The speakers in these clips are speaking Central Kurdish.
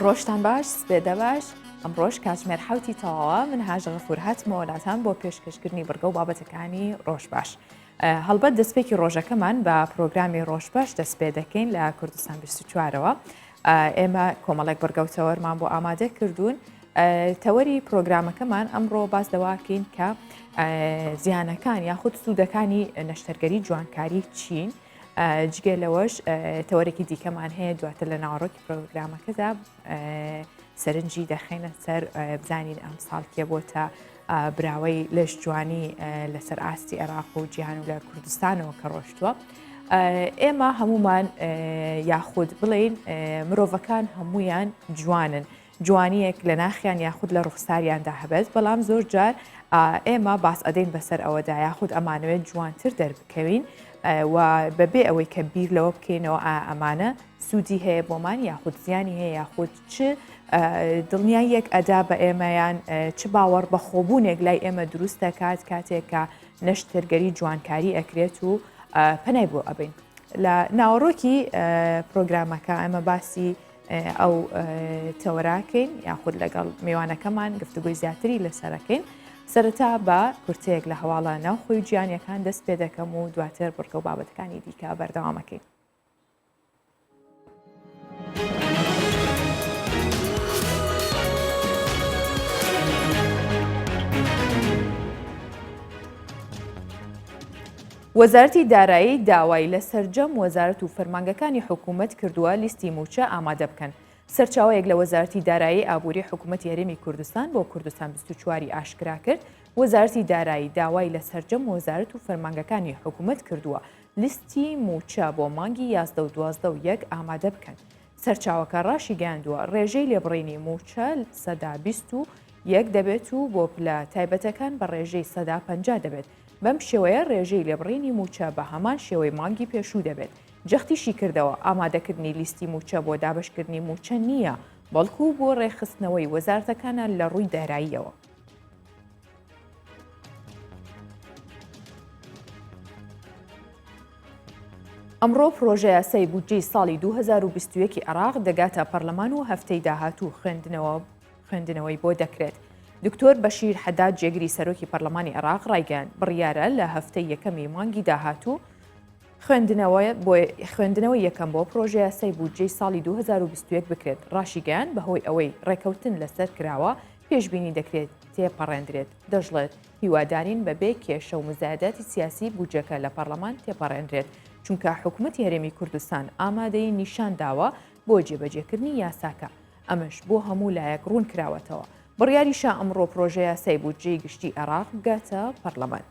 ڕۆژتان باش سپێدە باش ئەمڕۆژ کاتژمێر حوتی تەواوە من هاژ غەفور هاتمەوە لاتان بۆ پێشکەشکردنی بڕگە و بابەتەکانی ڕۆژ باش. هەڵبەت دەستپێکی ڕۆژەکەمان بە پرۆگرامی ڕۆژ باش دەست پێ دەکەین لە کوردستان 24ەوە. ئێمە کۆمەڵێک بەرگەوتەوەرمان بۆ ئامادە کردوون. تەوەری پرۆگرامەکەمان ئەمڕۆ باس دەواکەین کە زیانەکان یاخود سوودەکانی نەشتەرگەری جوانکاری چین. جگە لەوەش تەوەرێکی دیکەمان هەیە دواتر لە ناوەڕۆکی پرۆگرامەکەدا سەرنجی دەخینە سەر بزانین ئەم ساڵکێ بۆتە براوەی لەش جوانی لەسەر ئاستی عێراق و جیهان و لە کوردستانەوە کە ڕۆشتووە. ئێمە هەمومان یاخود بڵین مرۆڤەکان هەمویان جوانن. جوانیەک لە ناخیان یاخود لە ڕوخساریاندا هەبێت، بەڵام زۆر جار ئێمە باس ئەدەین بەسەر ئەوەدا یاخود ئەمانەوێت جوانتر دەربکەوین و بەبێ ئەوەی کە بیر لەوە بکەینەوە ئەمانە سوودی هەیە بۆمان یاخود زیانی هەیە یاخود چ دڵنیاییەک ئەدا بە ئێمەیان چ باوەڕ بە خۆبوونێک لای ئێمە دروست دەکات کاتێک کە نەشتەرگەری جوانکاری ئەکرێت و پەنای بۆ ئەبین. لە ناوەڕۆکی پرۆگرامەکە ئەمە باسی ئەو تەوەراکەین یاخود لەگەڵ میوانەکەمان گفتوگوی زیاتری لەسەرەکەین. سەرەتا بە کورتەیەک لە هەواڵە ناوخۆی گیانیەکان دەست پێ دەکەم و دواتر بڕگە و بابەتەکانی دیکە بەردەوامەکەین. وەزارەتی دارایی داوای لە سەرجەم وەزارەت و فەرمانگەکانی حکوومەت کردووە لیستی موچە ئامادە بکەن. سەرچاوەیەک لە وەزارەتی دارایی ئابووری حکوومەتی هەرێمی کوردستان بۆ کوردستان 24 ئاشکرا کرد. وەزارەتی دارایی داوای لە سەرجەم وەزارەت و فەرمانگەکانی حکوومەت کردووە لیستی موچە بۆ مانگی 11 و 12 و 1 ئامادە بکەن. سەرچاوەکە ڕاشی گەیاندووە ڕێژەی لێبڕینی موچە سەدا 21 دەبێت و بۆ پلە تایبەتەکان بە ڕێژەی سەدا 50 دەبێت. بەم شێوەیە ڕێژەی لێبڕینی موچە بە هەمان شێوەی مانگی پێشوو دەبێت. جەختیشی کردەوە ئامادەکردنی لیستی موچە بۆ دابشکردنی موچە نییە، بەڵکو بۆ ڕێخستنەوەی وەزارەتەکانە لە ڕووی داراییەوە. ئەمڕۆ پرۆژە یاسای بودجەی ساڵی 2021 عێراق دەگاتە پەرلەمان و هەفتەی داهاتوو خوێندنەوەی بۆ دەکرێت. دکتۆر بەشیر حەداد جێگری سەرۆکی پەرلەمانی عێراق ڕایگەیاند بڕیارە لە هەفتەی یەکەمی مانگی داهاتوو خوێندنەوەی یەکەم بۆ پرۆژە یاسای بودجەی ساڵی 2021 بکرێت. ڕاشیگەیاند بەهۆی ئەوەی ڕێکەوتن لەسەر کراوە پێشبینی دەکرێت تێپەڕێنرێت. دەژڵێت هیوادارین بەبێ کێشە و مزایداتی سیاسی بودجەکە لە پەرلەمان تێپەڕێنرێت، چونکە حکوومەتی هەرێمی کوردستان ئامادەی نیشان داوە بۆ جێبەجێکردنی یاساکە. ئەمەش بۆ هەموو لایەک ڕوون کراوەتەوە. بڕیاریشە ئەمڕۆ پرۆژە یاسای بودجەی گشتی عێراق بگاتە پەرلەمان.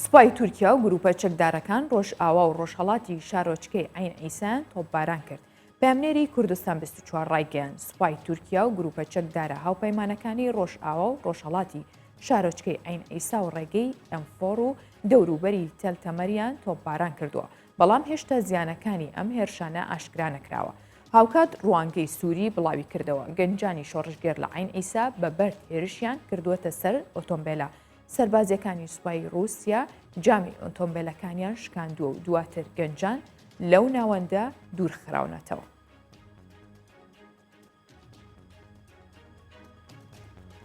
سوپای تورکیا و گروپە چەکدارەکان ڕۆژئاوا و ڕۆژهەڵاتی شارۆچکەی عین ئەیسان تۆپباران کرد. پامنێری کوردستان 24 ڕایگەیاند سوپای تورکیا و گروپە چەکدارە هاوپەیمانەکانی ڕۆژئاوا و ڕۆژهەڵاتی شارۆچکەی عین ئەیسا و ڕێگەی ئەمفۆر و دەوروبەری تەلتەمەریان تۆپباران کردووە، بەڵام هێشتا زیانەکانی ئەم هێرشانە ئاشکرا نەکراوە. هاوکات ڕوانگەی سووری بڵاوی کردەوە گەنجانی شۆڕژگێر لە عین ئەیسا بە بەرد هێرشیان کردووەتە سەر ئۆتۆمبیلە. سەربازیەکانی سوپای رووسیا جامی ئۆتۆمبیلەکانیان شکاندووە و دواتر گەنجان لەو ناوەندە دوورخراونەتەوە.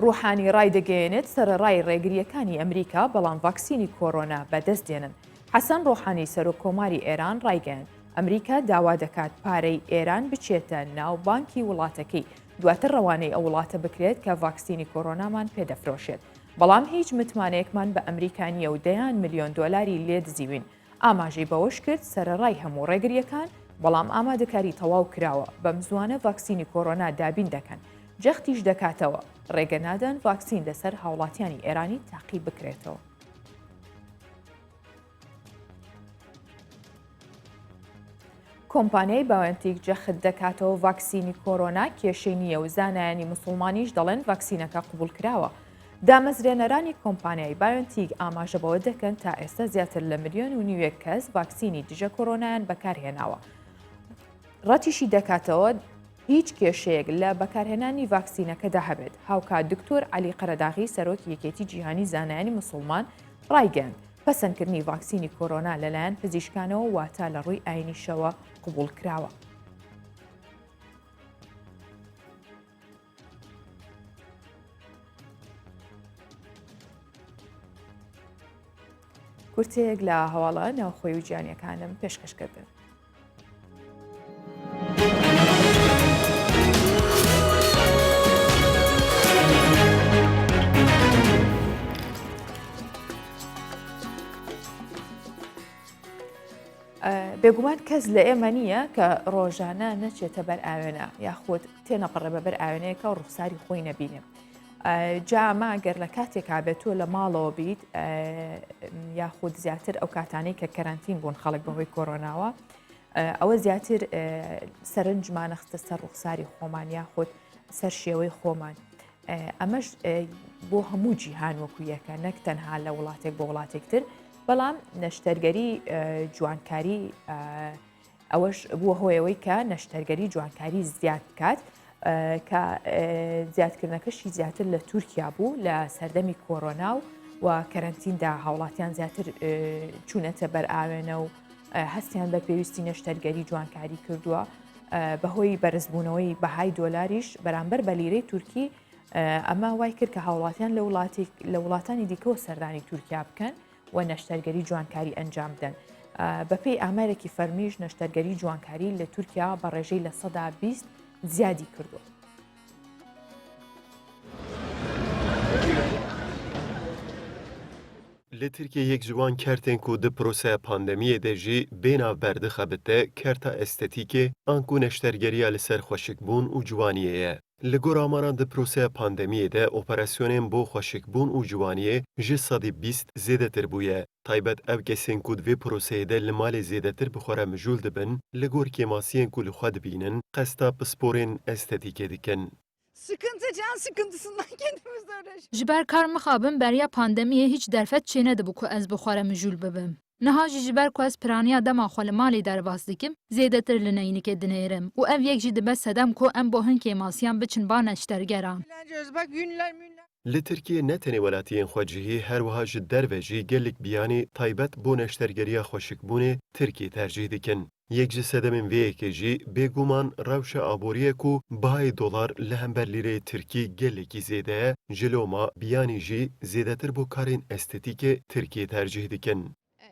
ڕوحانی ڕای دەگەیەنێت سەرەڕای ڕێگریەکانی ئەمریکا بەڵام ڤاکسینی کۆرۆنا بەدەست دێنن. حەسەن ڕۆحانی سەرۆک کۆماری ئێران ڕایگەیاند ئەمریکا داوا دەکات پارەی ئێران بچێتە ناو بانکی وڵاتەکەی دواتر ڕەوانەی ئەو وڵاتە بکرێت کە ڤاکسینی کۆرۆنامان پێدەفرۆشێت، بەڵام هیچ متمانەیەکمان بە ئەمریکانیە و دەیان ملیۆن دۆلاری لێ دزیوین. ئاماژەی بەوەش کرد سەرەڕای هەموو ڕێگریەکان، بەڵام ئامادەکاری تەواو کراوە بەم زوانە ڤاکسینی کۆرۆنا دابین دەکەن. جەختیش دەکاتەوە ڕێگە نادەن ڤاکسین لەسەر هاوڵاتیانی ئێرانی تاقی بکرێتەوە. کۆمپانیای باوەنتیک جەخت دەکاتەوە ڤاکسینی کۆرۆنا کێشەی نییە و زانایانی موسڵمانیش دەڵێن ڤاکسینەکە قبول کراوە. دامەزرێنەرانی کۆمپانیای باوەنتیک ئاماژە بەوە دەکەن تا ئێستا زیاتر لە 1.5 ملیۆن کەس ڤاکسینی دژە کۆرۆنایان بەکارهێناوە. ڕەتیشی دەکاتەوە هیچ کێشەیەک لە بەکارهێنانی ڤاکسینەکەدا هەبێت. هاوکات دکتۆر عەلی قەرەداغی سەرۆکی یەکێتی جیهانی زانایانی موسڵمان ڕایگەیاند پەسەندکردنی ڤاکسینی کۆرۆنا لەلایەن پزیشکانەوە واتە لە ڕووی ئاینیشەوە قبول کراوە. کورتێک لە هەواڵە ناوخۆی و گیانیەکانم پێشکەشکردن. بێگومان کەس لە ئێمە نییە کە ڕۆژانە نەچێتە بەر ئاوێنە یاخود تێنەپەڕێ بە بەر ئاوێنەیەکە و ڕوخساری خۆی نەبینێ. جاما گەر لە کاتێک کابێتوە لە ماڵەوە بیت یاخود زیاتر ئەو کاتانەی کە کەرانتین بوون خەڵک بەهۆی کۆرۆناوە ئەوە زیاتر سەرنجمانە خستە سەر ڕوخساری خۆمان یاخود سەر شێوەی خۆمان. ئەمەش بۆ هەموو جیهان وەکو یەکە نەک تەنها لە وڵاتێک بۆ وڵاتێکتر، بەڵام نەشتەرگەری جوانکاری ئەوەش بووە هۆیەوەی کە نەشتەرگەری جوانکاری زیاد بکات کە زیادکردنەکەشی زیاتر لە تورکیا بوو لە سەردەمی کۆرۆنا و کەرەنتیندا هاوڵاتیان زیاتر چوونەتە بەر ئاوێنە و هەستیان بە پێویستی نەشتەرگەری جوانکاری کردووە بەهۆی بەرزبوونەوەی بەهای دۆلاریش بەرامبەر بە لیرەی تورکی. ئەمە وای کرد کە هاوڵاتیان لە وڵاتانی دیکەوە سەردانی تورکیا بکەن و نەشتەرگەری جوانکاری ئەنجام بدەن. بەپێی ئامارێکی فەرمیش نەشتەرگەری جوانکاری لە تورکیا بە ڕێژەی لە 20 زیادی کردووە. Li Tirkiye yek ji wan kertên ku di proseya pandemiyê de jî bênav berdixebite kerta estetîkê an ku neştergeriya li ser xweşikbûn û ciwaniyê ye. Li gor amaran di proseya pandemiyê de operasyonên bo xweşikbûn û ciwaniyê ji 20 zêdetir bûye. Taybet ev kesên ku di vê proseyê de li malê zêdetir bi xwe re mijûl dibin, li gor kêmasiyên ku li xwe dibînin, qesta pisporên estetîkê dikin. Sıkıntı, can sıkıntısından kendimiz uğraşıyoruz. Ji ber kar mixabim beriya pandemiyê hiç derfet çê nedibû ku ez bi xwe re mijûl bibim. Niha jî ji ber ku ez piraniya dema xwe li malê derbas dikim, zêdetir li neynikê dinêrim û ev yek jî dibe sedem ku em bo hin kêmasiyan biçin ba neştergeran. Eğleniyoruz bak günler münler. Li Tirkiye ne tenê welatiyên xwe cihî her wiha ji derve jî gelek biyanî taybet bo neştergeriya xweşikbûnê Tirkiye tercih dikin. Yek ji sedemên vê yekê jî bêguman rewşa aboriyê ku bihayê dolar li hember lîreyê Tirkî gelekî zêde ye, ji loma biyanî jî zêdetir bo karên estetîkê Tirkiye tercih dikin.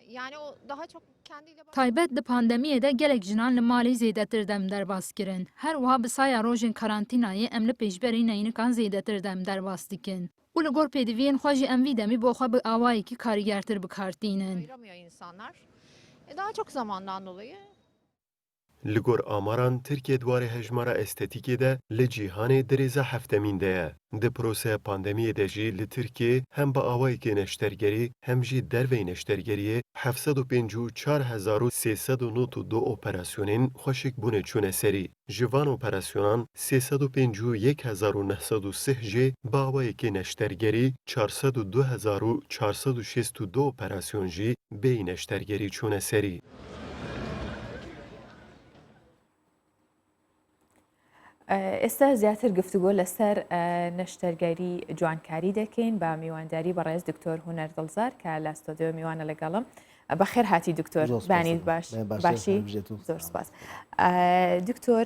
Yani o daha çok kendiyle Taybet di pandemiyê de gelek jinan li malê zêdetir dem derbas kirin. Her wiha bi saya rojên karantînayê em li pêşberî neynikan zêdetir dem derbas dikin. û li gor pêdiviyên xwe jî em vî demî bo xwe bi awayekî karîgertir bikartînin. ayıramıyor insanlar. Daha çok zamandan dolayı. Li gor amaran Tirkiye dwarê hejmara estetîkê de li cîhanê dirêza heftemîn de ye. Di proseya pandemiyê de jî li Tirkiye hem bi awayekê neştergerî hem jî derveyê neştergeriyê 754.392 operasyonên xweşikbûnê çûne serî. Ji van operasyonan 351.903 jê bi awayekê neştergerî, 402.462 operasyon jî bêyî neştergerî çûne serî. ئێستا زیاتر گفتوگۆ لەسەر نەشتەرگەری جوانکاری دەکەین بە میوانداری بەڕێز دکتۆر هونەر دڵزار کە لە ستۆدیۆ میوانە لەگەڵم. بەخێر هاتی دکتۆر، بانیت باشی؟ زۆر سپاس. دکتۆر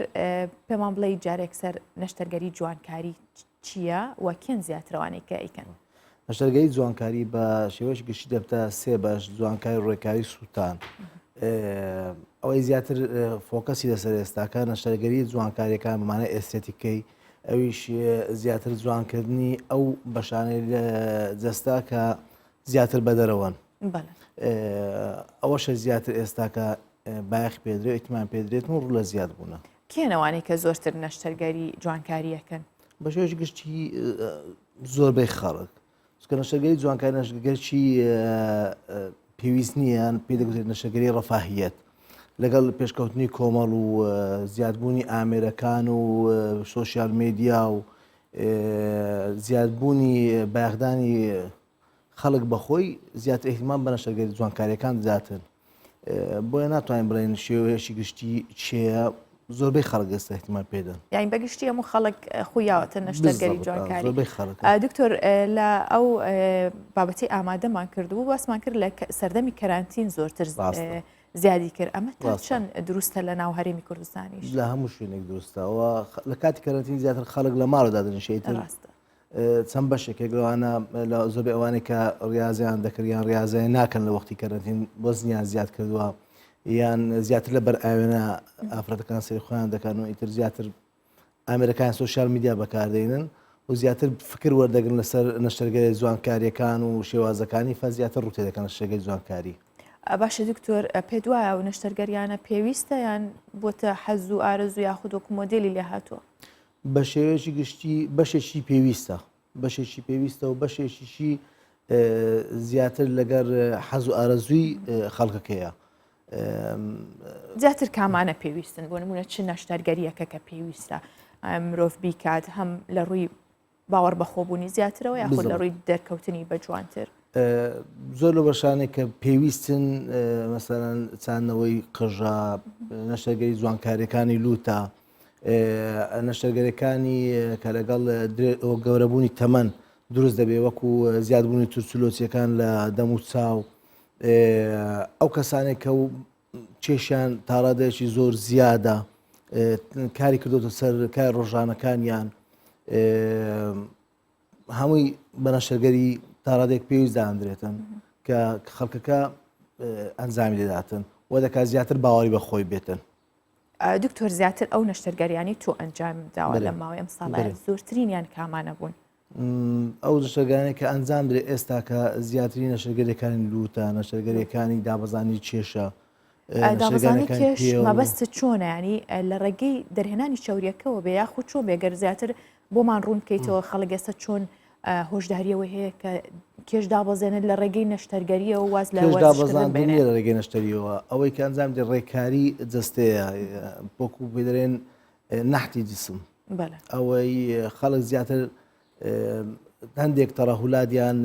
پێمان بڵێ جارێک سەر نەشتەرگەری جوانکاری چییە و کێن زیاترەوانەی کە ئەیکەن؟ نەشتەرگەری جوانکاری بە شێوەیەکی گشتی دەبتە سێ بەش: جوانکاری ڕێکاری سووتان. ئەوەی زیاتر فۆکەسی لەسەر ئێستاکە نەشتەرگەری جوانکاریەکان بمانە ئێستێتیکەی، ئەویش زیاتر جوانکردنی ئەو بەشانەی لە جەستا کە زیاتر بەدەرەوەن. ئەوەشە زیاتر ئێستاکە بایەخ پێدرێت، ئیتمان پێدرێت و ڕوو لە زیاد بوونە. کێنەوانەی کە زۆرتر نەشتەرگەری جوانکاریەکەن؟ بە شێوەیەکی گشتی زۆربەی خەڵک، چونکە نەشتەرگەری جوانکاری نەشتەرگەرکی پێویست نییە، پێ دەگوترێت نەشتەرگەری ڕەفاهیەت لەگەڵ پێشکەوتنی کۆمەڵ و زیادبوونی ئامێرەکان و سۆشیال میدیا و زیادبوونی بایەخدانی خەڵک بەخۆی زیاتر ئیحتیمام بە نەشتەرگەری جوانکاریەکان دەداتن. بۆیە ناتوانین بڵێن شێوەیەکی گشتی چێە، زۆربەی خەڵک ئێستا احتیمال پێدەن یعنی بەگشتی هەموو خەڵک خۆیاوەتە نەشتەرگەری جوانکاری زۆربەی خەڵک دکتۆر لە ئەو بابەتی ئامادەمان کردبوو باسمان کرد لە سەردەمی کەرانتین زۆرتر زیادی کرد ئەمە تا چەند دروستە لە ناو هەرێمی کوردستانیش لە هەموو شوێنێک دروستەوە لە کاتی کەرانتین زیاتر خەڵک لە ماڵەدا دەنیشێتر چەند بەشێکێک لەوانە لە زۆربەی ئەوانەی کە ڕاضیان دەکردیان ڕاضیان ناکەن لە وەختی کەرانتین وەزنیان زیاد کردووە یان زیاتر لە بەر ئاوێنە ئافرەتەکان سەری خۆیان دەکەن و ئیتر زیاتر ئامێرەکان سۆشیال میدیا بەکاردێنن و زیاتر فکر وەردەگرن لەسەر نەشتەرگەری جوانکاریەکان و شێوازەکانی فە زیاتر ڕوتێ دەکەن نەشتەرگەری جوانکاری. باشە دکتۆر پێ وایە و نەشتەرگەریانە پێویستە یان بۆتە حەز و ئارەزوو یاخود وەکو مۆدێلی لێ هاتووە؟ بە شێوەیەکی گشتی بەشێکی پێویستە بەشێکی پێویستە و بەشێکیشی زیاتر لەگەر حەز و ئارەزووی خەڵکەکەیە. زیاتر کامانە پێویستن بۆ نمونە چ نەشتەرگەریەکە کە پێویستە مرۆڤ بیکات هەم لە ڕووی باوەڕ بەخۆبوونی زیاترەوە یاخود لە ڕووی دەرکەوتنی بە جوانتر؟ زۆر لە بەشانێک کە پێویستن مەسەرەن چاندنەوەی قژە نەشتەرگەری جوانکاریەکانی لوتە نەشتەرگەریەکانی کە لەگەڵ گەورەبوونی تەمەن دروست دەبێ وەکو زیادبوونی تورسلۆچیەکان لە دەم و چاو ئەو کەسانێک کە کێشیان تاڕادەیەکی زۆر زیادە کاری کردوتە سەر کار ڕۆژانەکانیان هەمووی بە نەشتەرگەری تاڕادێک پێویست داهەندرێتن کە خەڵکەکە ئەنجامی دەداتن و دەکات زیاتر باوەڕی بە خۆی بێتن. دکتۆر زیاتر ئەو نەشتەرگەریانی تۆ ئەنجام داوە لە ماوەی ئەم ساڵە زۆرترینیان کامانە بوون؟ ئەو نەشتەرگەریانە کە ئەنجام درێت ئێستا کە زیاترین نەشتەرگەریەکانی لوتە نەشتەرگەریەکانی دابەزانی کێشە دابەزانی کێش مەبەستە چۆنە ینی لە ڕێگەی دەرهێنانی چاوریەکەەوە بێ یاخود چۆن بێگەر زیاتر بۆمان ڕوون بکەیتەوە خەڵک ئێستا چۆن هۆشداریەوە هەیە کە کێش دابەزێنێت لە ڕێگەی نەشتەرگەریەوە واز لە دابەزاندنی لە ڕێگەی نەشتەریەوە ئەوەی کە ئەنجام دێ ڕێکاری جستەیە بۆکو بێدرێن نەحتی جسم ئەوەی خەڵک زیاتر هەندێک تەڕەهولادیان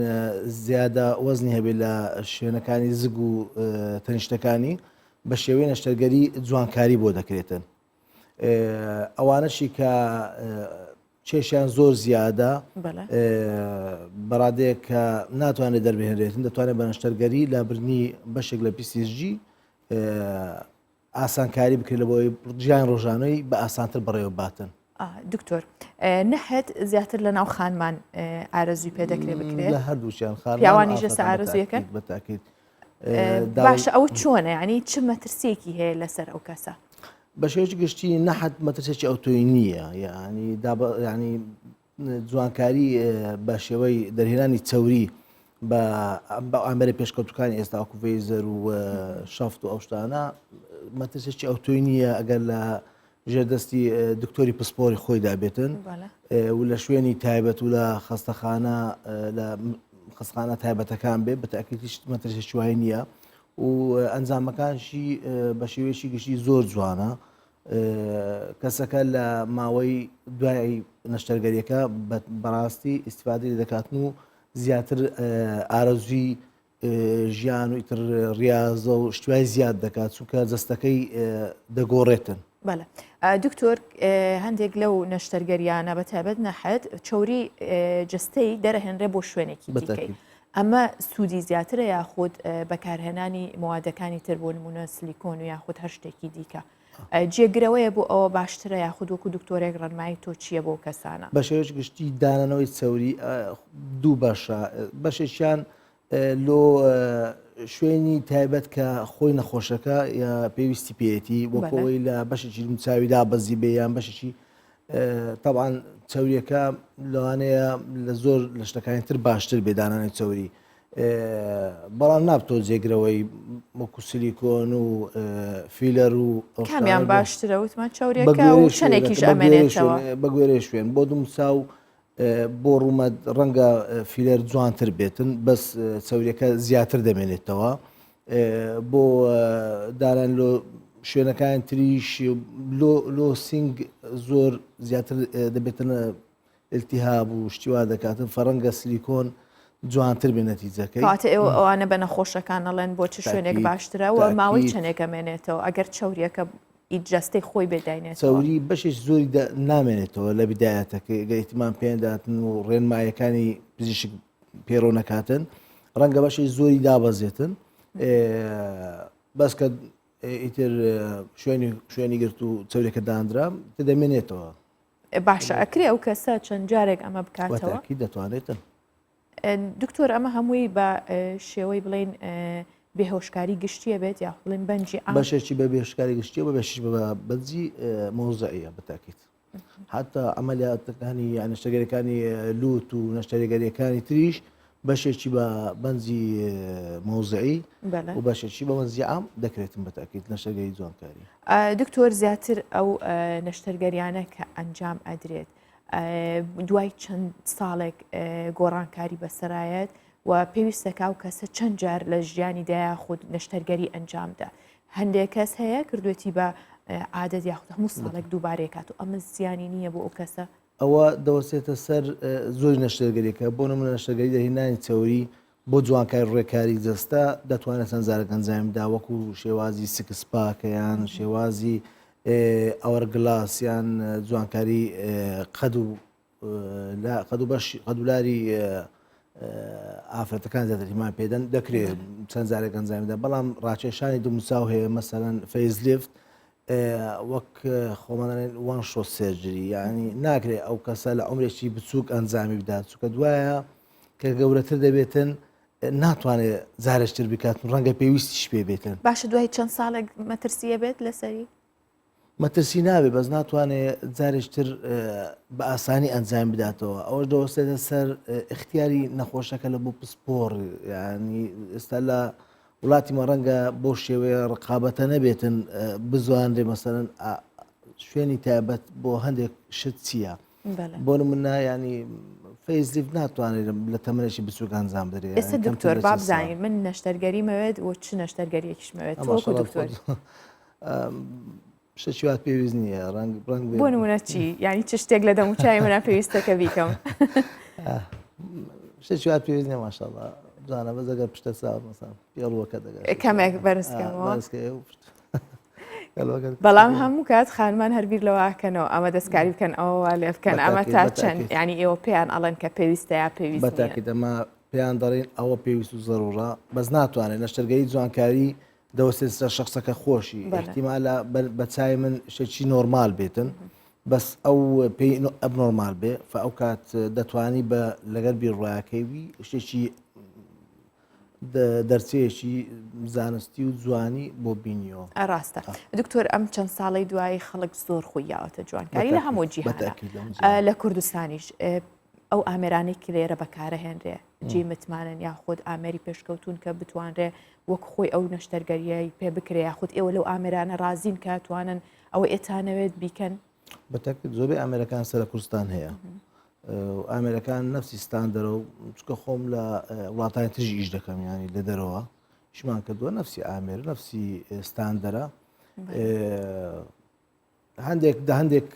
زیادە وەزنی هەبێت لە شوێنەکانی زگ و تەنیشتەکانی بە شێوەی نەشتەرگەری جوانکاری بۆ دەکرێتن. ئەوانەشی کە کێشیان زۆر زیادە بەڕادەیە کە ناتوانێت دەربهێنرێتن دەتوانێت بە نەشتەرگەری لابرنی بەشێک لە PCSG ئاسانکاری بکرێت لە بۆی ژیان ڕۆژانەی بە ئاسانتر بەڕێوە باتن. دکتۆر نەحێت زیاتر لە ناو خانمان ئارەزوی پێ دەکرێت بکرێت لە هەردووچیان پیاوانی ژەسە ئارەزویەکەن بەتاکید. باشە ئەو چۆنە ینی چ مەترسێکی هەیە لەسەر ئەو کەسە؟ بە شێوەیەکی گشتی نەحەت مەترسێکی ئەوتۆی نییە ینی جوانکاری بە شێوەی دەرهێنانی چەوری بە ئامەری پێشکەوتەکانی ئێستا وەکو ڤێیزەر و شەفت و ئەو شتانە مەترسێکی ئەوتۆی نییە ئەگەر لە ژێردەستی دکتۆری پسپۆری خۆی دابێتن و لە شوێنی تایبەت و لە خەستەخانە لە خەستەخانە تایبەتەکان بێ بە تاکید هیچ مەترسێکی وای نییە و ئەنجامەکانشی بە شێوەیەکی گشتی زۆر جوانە کەسەکە لە ماوەی دوای نەشتەرگەریەکە بەڕاستی ئیسیفادەی دەکاتن و زیاتر ئارەزووی ژیان و ئیتر ڕاضە و شتوای زیاد دەکات چونکە جەستەکەی دەگۆڕێتن. بەڵێ دکتۆر هەندێک لەو نەشتەرگەریانە بە تایبەت نەحەت چۆری جستەی دەرەهێنرێ بۆ شوێنێکی دیکەی ئەمە سوودی زیاترە یاخود بەکارهێنانی موادەکانی تر بۆ نمونە سلیکۆن و یاخود هەر شتێکی دیکە جێگرەوەیە بۆ ئەوە باشترە یاخود وەکو دکتۆرێک ڕەنمایی تۆ چییە بۆ کەسانە؟ بە شێوەیەکی گشتی دانەوەی چەوری دوو بەشە بەشێکیان لۆ شوێنی تایبەت کە خۆی نەخۆشەکە یا پێویستی پێێتی وەکەوەی لە بەشێکی چاویدا بەزی بێ یان بەشێکی طبعاً چەوریەکە لەوانەیە لە زۆر لە شتەکانی تر باشتر بێدانانی چەوری بەڵام نابتۆ جێگرەوەی وەکو سیلیکۆن و فیلەر و کامیان باشترە وتمان چاوریەکە و چەندێکیش ئەمێنێتەوە بە گوێرەی شوێن بۆ دوم چاو بۆ ڕوومە ڕەنگە فیلەر جوانتر بێتن بەس چەوریەکە زیاتر دەمێنێتەوە بۆ داران لۆ شوێنەکان تریش لۆ سنگ زۆر زیاتر دەبێتن ئلتیهاب و شتیوا دەکاتن فەڕەنگە سیلیکۆن جوانتر بێ نەتیجەکەی کاتە ئەوانە بە نەخۆشەکان ئەڵێن بۆ چ شوێنێک باشترە و ماوەی چەندێکە مێنێتەوە ئەگەر چاوریەکە ئیجەستەی خۆی بێداینێتەوە. چاوری بەشێک زۆری نامێنێتەوە لە بیدایەتەکە گەیتمان پێداتن و ڕێنمایەکانی پزیشک پێڕۆ نەکاتن ڕەنگە بەشی زۆری دابەزێتن بەس کە ئیتر شوێنی گرت و چاورێکە دانرا دەمێنێتەوە. باشە ئەکرێ ئەو کەسە چەند جارێک ئەمە بکاتەوە وەتاکی دەتوانێتن. دکتۆر ئەمە هەمووی بە شێوەی بڵێن بێهۆشکاری گشتیە بێت یا بڵێن بەنجی بەشێکی بە بێشکاری گشتیە بە بەشیش بە بەنجی مۆزەعە بەتاکیت حتا ئەمەلیاتەکانی نەشتەگەریەکانی لوت و نەشتەرێگەریەکانی تریش بەشێکی بە بەنجی مۆزەعی و بەشێکی بە بەنجی عام دەکرێتن بەتاکیت نەشتەرگەری جوانکاری. دکتۆر زیاتر ئەو نەشتەرگەریانە کە ئەنجام ئەدرێت دوای چەند ساڵێک گۆڕانکاری بەسەرایەت و پێویستەکە و کەسە چەند جار لە ژیانی دایە خود نەشتەرگەری ئەنجامدا هەندێک کەس هەیە کردوێتی بە عادەت یاخود هەموو ساڵێک دووبارێکات و ئەمە زیانی نییە بۆ ئەو کەسە ئەوە دەوەسێتە سەر زۆری نەشتەرگەریەکە بۆ نمونە نەشتەرگەری دەهێنانی چاوری بۆ جوانکاری ڕێکاری جەستە دەتوانێت چەند ئەنجامدا وەکو شێوازی سکسپاکەیان شێوازی ئەوەرگلاسیان جوانکاری قەدولاری ئافرەتەکان زیاترمان پێدەن دەکرێت چەند جارێک ئەنجامدا بەڵام ڕاکێشانی دومساو هەیە مەسەرەن فەیزلیفت وەک خۆمانڵێن وان شۆ سێرجری یعنی ناکرێت ئەو کەسە لە عمرێکی بچووک ئەنجامی بدات چونکە دوایە کە گەورەتر دەبێتن ناتوانێت زارشتر بکات ڕەنگە پێویستیش پێ بێتن. باشە دوای چەند ساڵێک مەترسیە بێت لەسەری مەترسی نابێت بەس ناتوانێت جارێکتر بە ئاسانی ئەنجام بداتەوە ئەوەش دەوەستێتە سەر اختیاری نەخۆشەکە لە بۆ پسپۆڕ ینی ئێستا لە وڵاتی مەڕەنگە بۆ شێوەیە ڕقابەتە نەبێتن بزوانرێ مەسەرەن شوێنی تایبەت بۆ هەندێک شت چییە بۆ نمونە ینی فەیزلیف ناتوانێت لە تەمەنێکی بچووک ئەنجام بدرێت. ئێستا دکتۆر با بزانین من نەشتەرگەری مەوێت و چ نەشتەرگەریەکیشمەوێت دکتۆر شتێکی وات پێویست نییە ڕەنگ بۆ نمونە چی ینی چ شتێک لە دەموچای منە پێویستەکە بیکەم شتێکی وات پێویست نیە ماشەڵڵا جانە بەس ئەگەر پشتە چاو مەسەڵەن پێڵوەکە دەگەێت کەمێک بەرزکەمەوە بەڵام بەڵام هەموو کات خانمان هەربیر لەوەکەنەوە ئەمە دەستکاری بکەن ئەوە لێ بکەن ئەمە تا چەند ینی ئێوە پێیان ئەڵەن کە پێویستە یا پێویست بەتاکیت ئەمە پێیان دەڕێن ئەوە پێویست و زەڕورە بەس ناتوانێت نەشتەرگەری جوانکاری دەوەستێت شخصەکە خۆشی احتیمالە بە چای من شتێکی نۆرمال بێتن بەس ئەو پێی ئەب نۆرمال بێ ئەو کات دەتوانی بە لەگەر بیرڕایەکەیوی شتێکی دەرچەیەکی زانستی و جوانی بۆ بینیەوە. ڕاستە دکتۆر ئەم چەند ساڵی دوایی خەڵک زۆر خۆیاوەتە جوانکاری لە هەموو جیهانە لە کوردستانیش ئەو ئامێرانەی کە لێرە بەکارەهێنرێ جێ متمانن یاخود ئامێری پێشکەوتون کە بتوانرێ وەک خۆی ئەو نەشتەرگەریای پێ بکرێ یاخود ئێوە لەو ئامێرانە رازین کە توانن ئەوە ئێتانەوێت بیکەن. بەتاکیت زۆربەی ئامێرەکان سەر کوردستان هەیە ئامێرەکان نەفسی ستاندەرە و چکە خۆم لە وڵاتانی تژی ئیش دەکەم ینی لە دەرەوە شمان کردووە نەفسی ئامێر نەفسی ستاندەرە هەندێک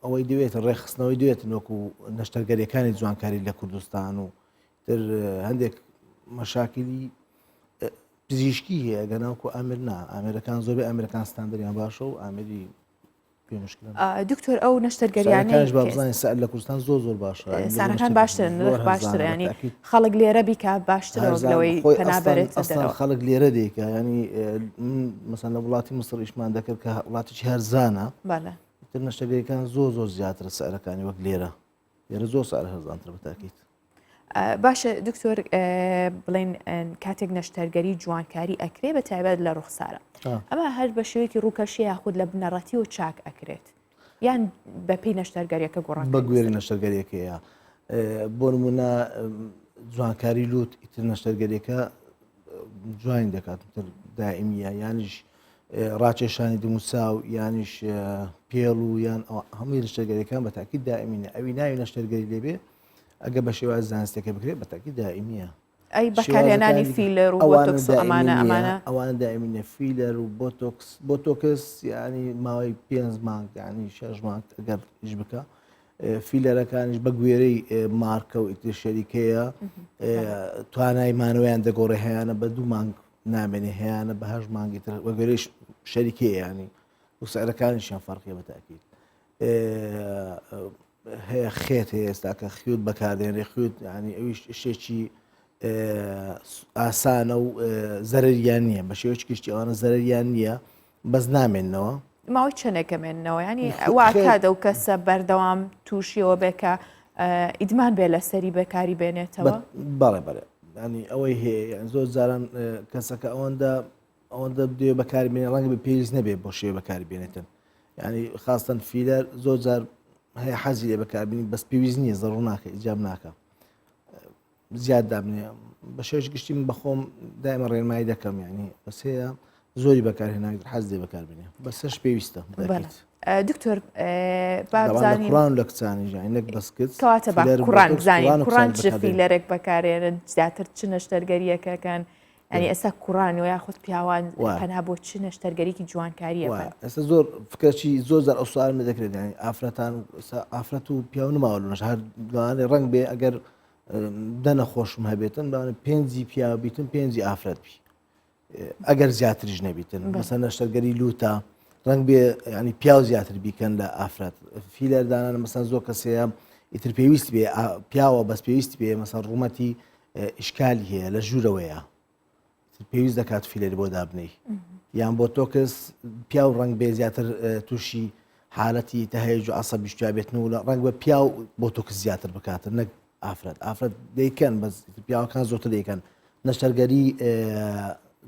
ئەوەی دەوێت ڕێخستنەوەی دوێتن وەکو نەشتەرگەریەکانی جوانکاری لە کوردستان و تر هەندێک مەشاکلی پزیشکی هەیە گەناوکو ئامێر نا ئامێرەکان زۆربەی ئامێرەکان ستاندەریان باشە و ئامێری دکتۆر ئەو نەشتەرگەریانەی بابزانانی سەر لە کوردستان زۆر باشە سانەکان باشترن نرخ باشترە ینی خەڵک لێرە بیکە باشترەوە لەوەی پەنابەرێت خەڵک لێرە دیکە ینی مەسەن لە وڵاتی مصر ئیشمان دەکرد کە وڵاتێکی هەرزانە تر نەشتەرگەریەکان زۆر زیاترە سەرەکانی وەک لێرە زۆر سەر هەرزانتر بەتاکیت. باشە دکتۆر بڵێن کاتێک نەشتەرگەری جوانکاری ئەکرێ بە تایبەت لە ڕوخسارە ئەمە هەر بە شێوەیەکی ڕووکەشی یاخود لە بنەڕەتی و چاک ئەکرێت یان بەپێی نەشتەرگەریەکە گۆڕان بە گوێری نەشتەرگەریەکەیە بۆ نمونە جوانکاری لوت ئیتر نەشتەرگەریەکە جوان دەکات دائیمیە یانیش ڕاکێشانی دموساو یانیش پێڵ و یان هەمووی نەشتەرگەریەکان بە تاکید دائیمینە ئەوی ناوی نەشتەرگەری لێبێ ئەگە بە شێواز زانستەکە بکرێت بە تاکید دائیمیە. ئەی بەکارهێنانی فیلەر و بۆتۆکس و ئەوانە دائیمینە فیلەر و بۆتۆکس ینی ماوەی 5 مانگ ینی 6 مانگ ئەگەر هیچ بکە فیلەرەکانیش بە گوێرەی مارکە و ئیتر شەریکەیە توانای مانەوەیان دەگۆڕێ هەیەە بە 2 مانگ نامێنێ هەیەە بە 8 مانگی تر وەگوێرەی شەریکەیە ینی و سعرەکانیشیان فەرقیە بەتاکید هەیە خێت هەیە ئێستا کە خیوت بەکاردێنێ خیوت ینی ئەویش شتێکی ئاسانە و زەرریان نییە بە شێوەیەکی گشتی ئەوانە زەرریان نییە بەس نامێننەوە ماوەی چنێکەمێنەوە ینی واکات ئەو کەسە بەردەوام تووشیەوە بێکە ئیدمان بێ لەسەری بەکاری بێنێتەوە بەڵێ بەڵێ ینی ئەوەی هەیە زۆر جاران کەسەکە ئەوەندە دێ بەکاری بێنێ ڕەنگە بە پێویست نەبێ بۆ شێوە بەکاری بێنێتن ینی خاستن فیلەر زۆر جار هەیە حەزی لێ بەکاربیێنی بەس پێویست نییە زەڕوو ناکە ئیجاب ناکە زیاد دابنێ بە شێوەیەکی گشتی من بەخۆم دائما ڕێنمایی دەکەم ینی بەس هەیە زۆری بەکارهێناگر حەز لێ بەکاربێنێ بەسەش پێویستە دکتۆر بابزانین قورآن لە کچانی ژینێک بەسکت کەواتە بە کوڕان بزانین کوڕان چ فیلەرێک بەکارێنن زیاتر چ نەشتەرگەریەکەکەن ینی ئێستا کوڕانەوە یاخود پیاوان پەنا بۆ چ نەشتەرگەریکی جوانکاریە ئێستا زۆر فکرێکی زۆر زار ئەو سوال من دەکرێت ینی ئافرەتان ئافرەت و پیاو نماوەلونەش هەر دوانێ ڕنگ بێ ئەگەر دەنە خۆشم هەبێتن بەوانە پێنجی پیاو بیتن پێنجی ئافرەت بی ئەگەر زیاتریش نەبیتن مەسەن نەشتەرگەری لوتە ڕنگ بێ ینی پیاو زیاتر بیکەن لە ئافرەت فیلەردانان مەسەن زۆر کەسەیە ئیتر پێویست بێ پیاوە بەس پێویست بێ مەسەن ڕوومەتی ئیشکالی هەیە لە ژوورەوەیە پێویست دەکات فیلەر بۆ دابنەی یان بۆ تۆ کەس پیاو ڕنگ بێ زیاتر تووشی حالەتی تەهەیەج و عەسەبی بێتن و ڕنگ بە پیاو بۆ تۆ کەس زیاتر بکاتن نەک ئافرەت دەیکەن بەس پیاوەکان زۆرتر دەیکەن نەشتەرگەری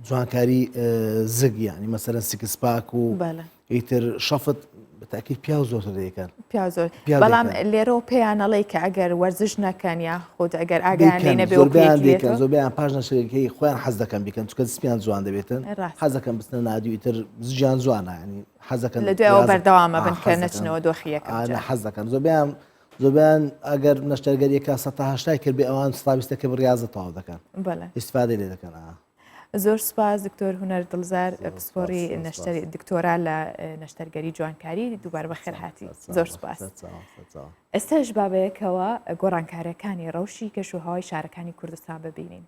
جوانکاری زگ ینی مەسەرەن سیکسپاک و ئیتر شەفت بەتاکید پیاو زۆرتر دەیکەن پیاو زۆر بەڵام لێرەوە پێیانەڵی کە ئەگەر وەرزش نەکەن یا خۆت ئەگەر ئاگیان لێ نەبێ زۆربیان پاش نەشتەرگەریەکەی خۆیان حەز دەکەن بیکەن چونکە دەستیان جوان دەبێتن حەز دەکەن بستنە نادی و ئیتر زیان جوانە ینی حەز دەکەن لە دوێەوە بەردەوامە بن کە نەچنەوە دۆخیەکە حەز دەکەن زۆربیان ئەگەر نەشتەرگەریەکە 180 کرد بێ ئەوان 120ەکە بڕیازە تەواو دەکەن ئیسفادەی لێ دەکەن زۆر سپاس دکتۆر هونەر دڵزار پسپۆری دکتۆرا لە نەشتەرگەری جوانکاری دووبار بەخێر هاتی زۆر سپاس ئێستاش بابەیەکەوە گۆڕانکاریەکانی ڕەوشی کەشوهەوای شارەکانی کوردستان ببینین.